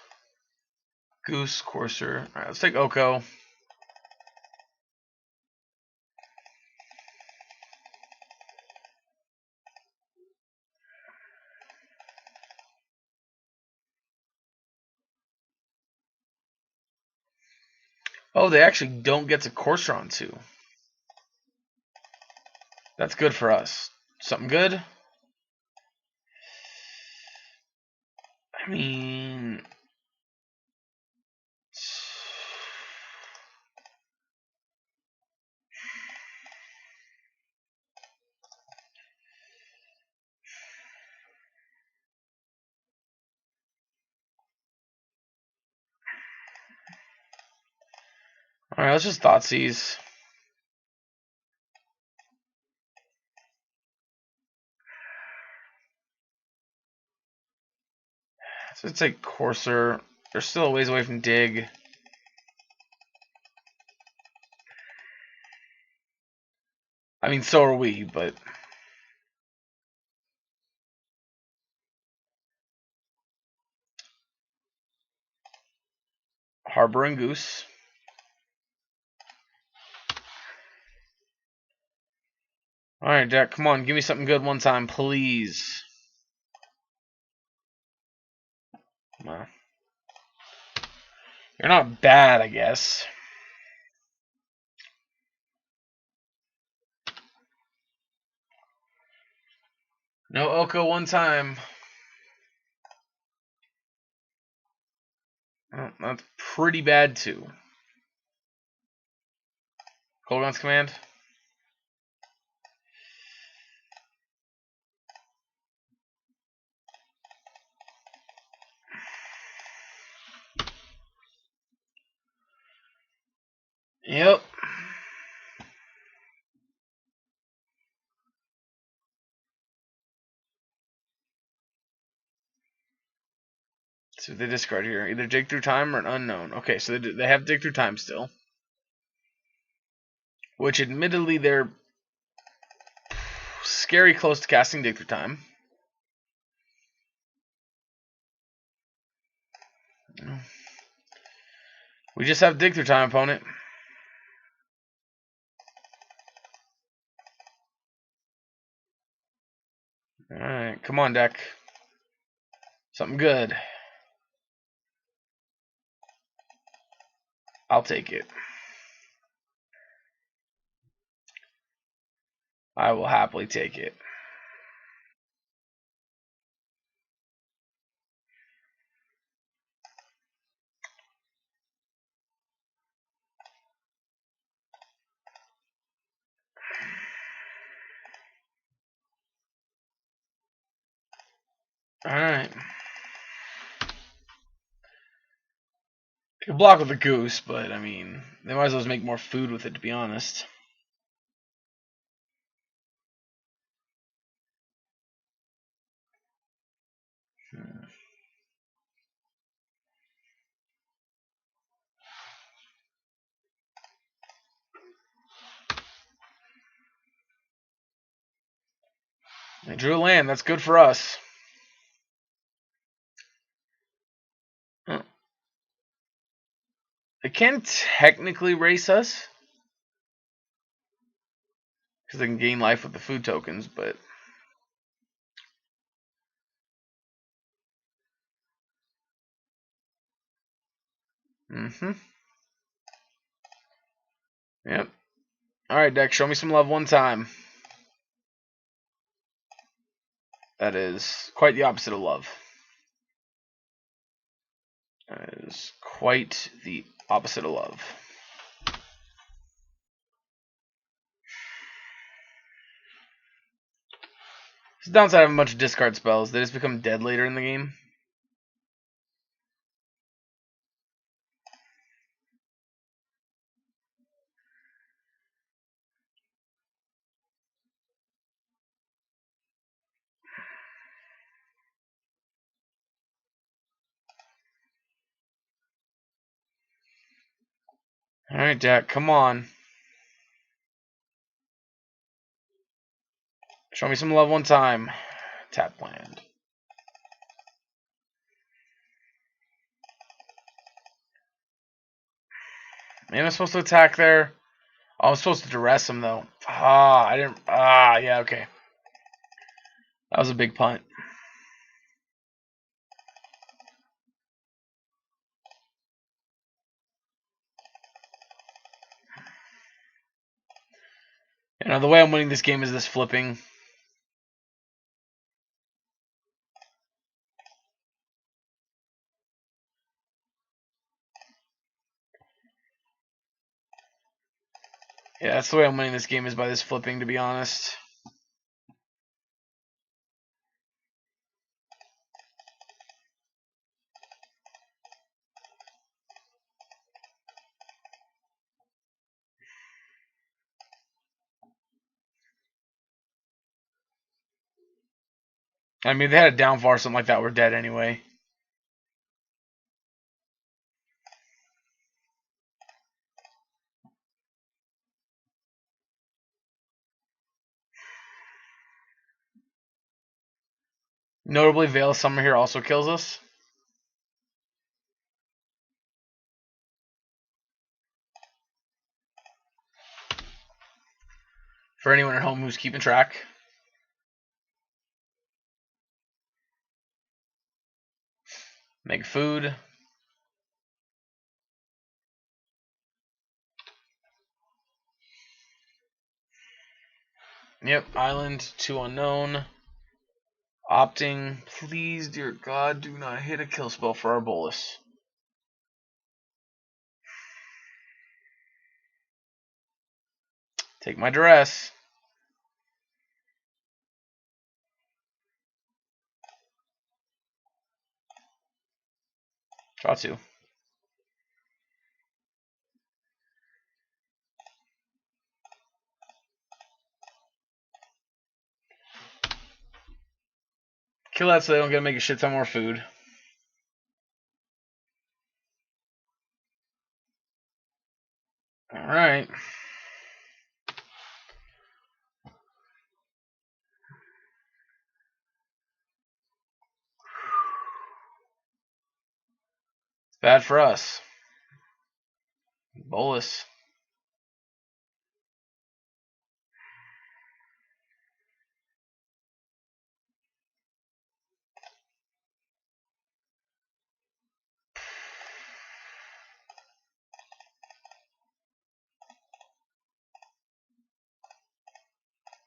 Goose, Courser. Alright, let's take Oko. Oh, they actually don't get to Courser on 2. That's good for us. Something good? I mean... Alright, let's just Thoughtseize. So let's take Courser. They're still a ways away from Dig. I mean, so are we, but... Harbor and Goose. Alright, Jack, come on. Give me something good one time, please. Well, you're not bad, I guess. No Oko one time. Oh, that's pretty bad, too. Colgon's command. Yep. So they discard here. Either dig through time or an unknown. Okay, so they have dig through time still. Which, admittedly, they're scary close to casting dig through time. We just have dig through time, opponent. Alright, come on, deck. Something good. I'll take it. I will happily take it. Alright. Could block with a goose, but I mean, they might as well just make more food with it, to be honest. They drew a land. That's good for us. They can technically race us, because they can gain life with the food tokens, but... Yep. Alright, deck, show me some love one time. That is quite the opposite of love. That is quite the opposite of love. It's the downside of a bunch of discard spells. They just become dead later in the game. Alright, Jack, come on. Show me some love one time. Tap land. Man, I'm supposed to attack there. Oh, I was supposed to duress him, though. I didn't. Yeah, okay. That was a big punt. You know, the way I'm winning this game is this flipping. Yeah, that's the way I'm winning this game, is by this flipping, to be honest. I mean, if they had a downfall or something like that, we're dead anyway. Notably, Veil Summer here also kills us. For anyone at home who's keeping track. Make food. Yep, island, 2 unknown. Opting. Please, dear God, do not hit a kill spell for our bolus. Take my duress. Draw 2. Kill that so they don't get to make a shit ton more food. Alright. It's bad for us. Bolus.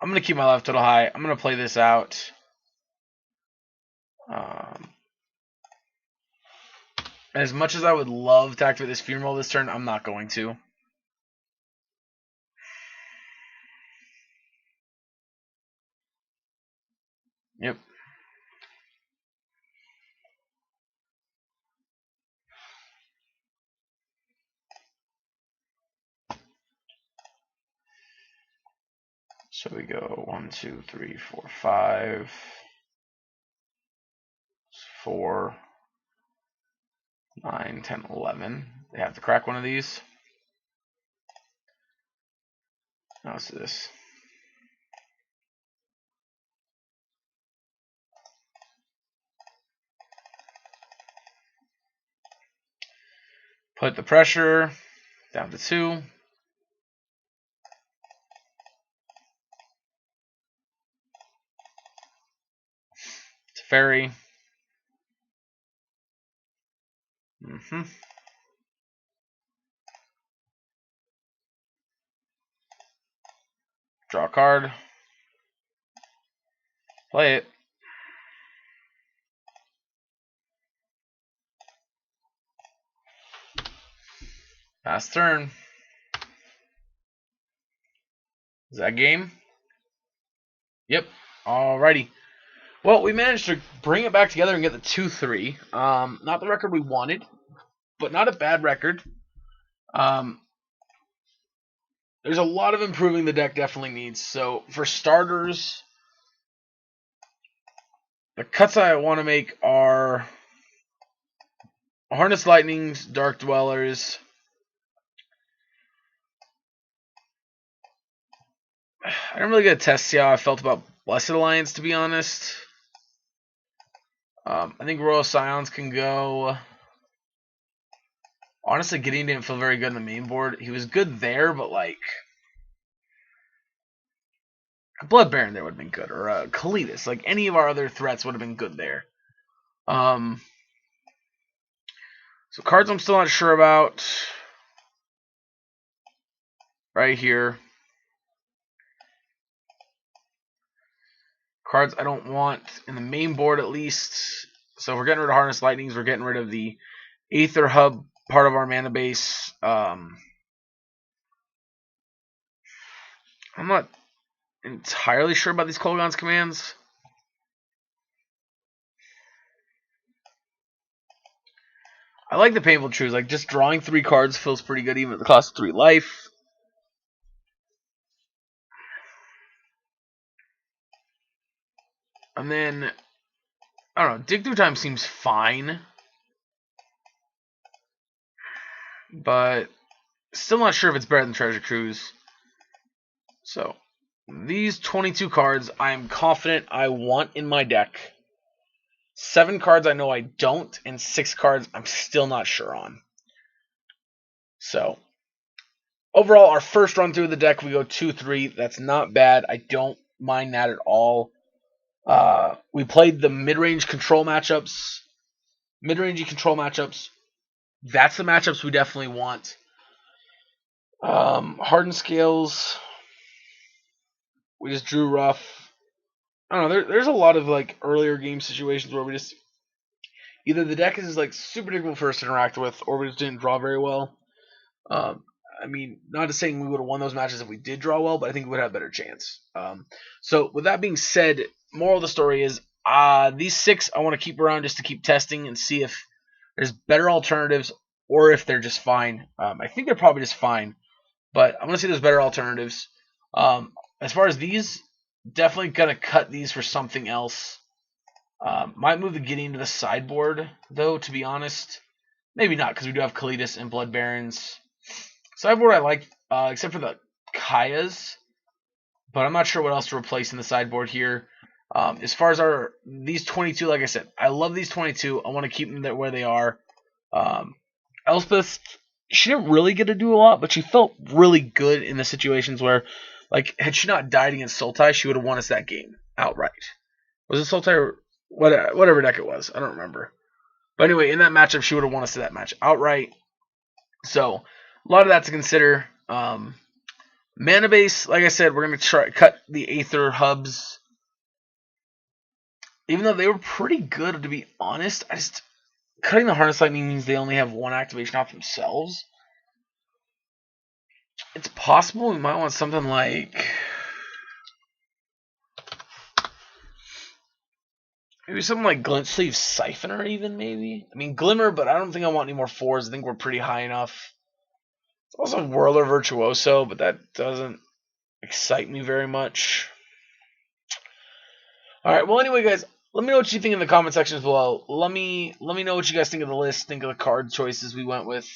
I'm going to keep my life total high. I'm going to play this out. As much as I would love to activate this funeral this turn, I'm not going to. Yep. So we go 1, 2, 3, 4, 5, 4, 9, 10, 11. They have to crack one of these. Now let's do this. Put the pressure down to 2. It's a fairy. Draw a card. Play it. Pass turn. Is that game? Yep. Alrighty. Well, we managed to bring it back together and get the 2-3. Not the record we wanted, but not a bad record. There's a lot of improving the deck definitely needs. So for starters, the cuts I want to make are Harness Lightnings, Dark Dwellers, I don't really get to test see how I felt about Blessed Alliance, to be honest. I think Royal Scions can go. Honestly, Gideon didn't feel very good on the main board. He was good there, but like a Blood Baron there would have been good, or a Kalitas. Like any of our other threats would have been good there. So cards I'm still not sure about. Right here. Cards I don't want in the main board at least. So we're getting rid of Harness Lightnings. We're getting rid of the Aether Hub part of our mana base. I'm not entirely sure about these Kolaghan's commands. I like the Painful Truths. Like, just drawing 3 cards feels pretty good, even at the cost of 3 life. And then, I don't know, Dig Through Time seems fine. But still not sure if it's better than Treasure Cruise. So, these 22 cards I am confident I want in my deck. 7 cards I know I don't, and 6 cards I'm still not sure on. So, overall, our first run through the deck, we go 2-3. That's not bad. I don't mind that at all. We played the mid-range control matchups. Mid-rangey control matchups. That's the matchups we definitely want. Hardened Scales. We just drew rough. I don't know. There's a lot of like earlier game situations where we just either the deck is like super difficult for us to interact with, or we just didn't draw very well. I mean, not to say we would have won those matches if we did draw well, but I think we would have a better chance. So with that being said, moral of the story is these 6 I want to keep around just to keep testing and see if there's better alternatives or if they're just fine. I think they're probably just fine, but I want to see there's better alternatives. As far as these, definitely gonna cut these for something else. Might move the Gideon to the sideboard, though, to be honest. Maybe not, because we do have Kalitas and Blood Barons. Sideboard I like, except for the Kayas. But I'm not sure what else to replace in the sideboard here. As far as these 22, like I said, I love these 22. I want to keep them where they are. Elspeth, she didn't really get to do a lot, but she felt really good in the situations where, like, had she not died against Sultai, she would have won us that game outright. Was it Sultai or whatever deck it was? I don't remember. But anyway, in that matchup, she would have won us that match outright. So, a lot of that to consider. Mana base, like I said, we're going to try cut the Aether hubs. Even though they were pretty good, to be honest, cutting the Harness Lightning means they only have 1 activation off themselves. It's possible we might want something like maybe something like Glint Sleeve Siphoner, even maybe. I mean Glimmer, but I don't think I want any more 4s. I think we're pretty high enough. It's also Whirler Virtuoso, but that doesn't excite me very much. All right. Well, anyway, guys, let me know what you think in the comment sections below. Let me know what you guys think of the list, think of the card choices we went with.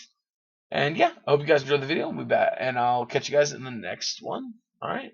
And yeah, I hope you guys enjoyed the video. And I'll catch you guys in the next one. All right.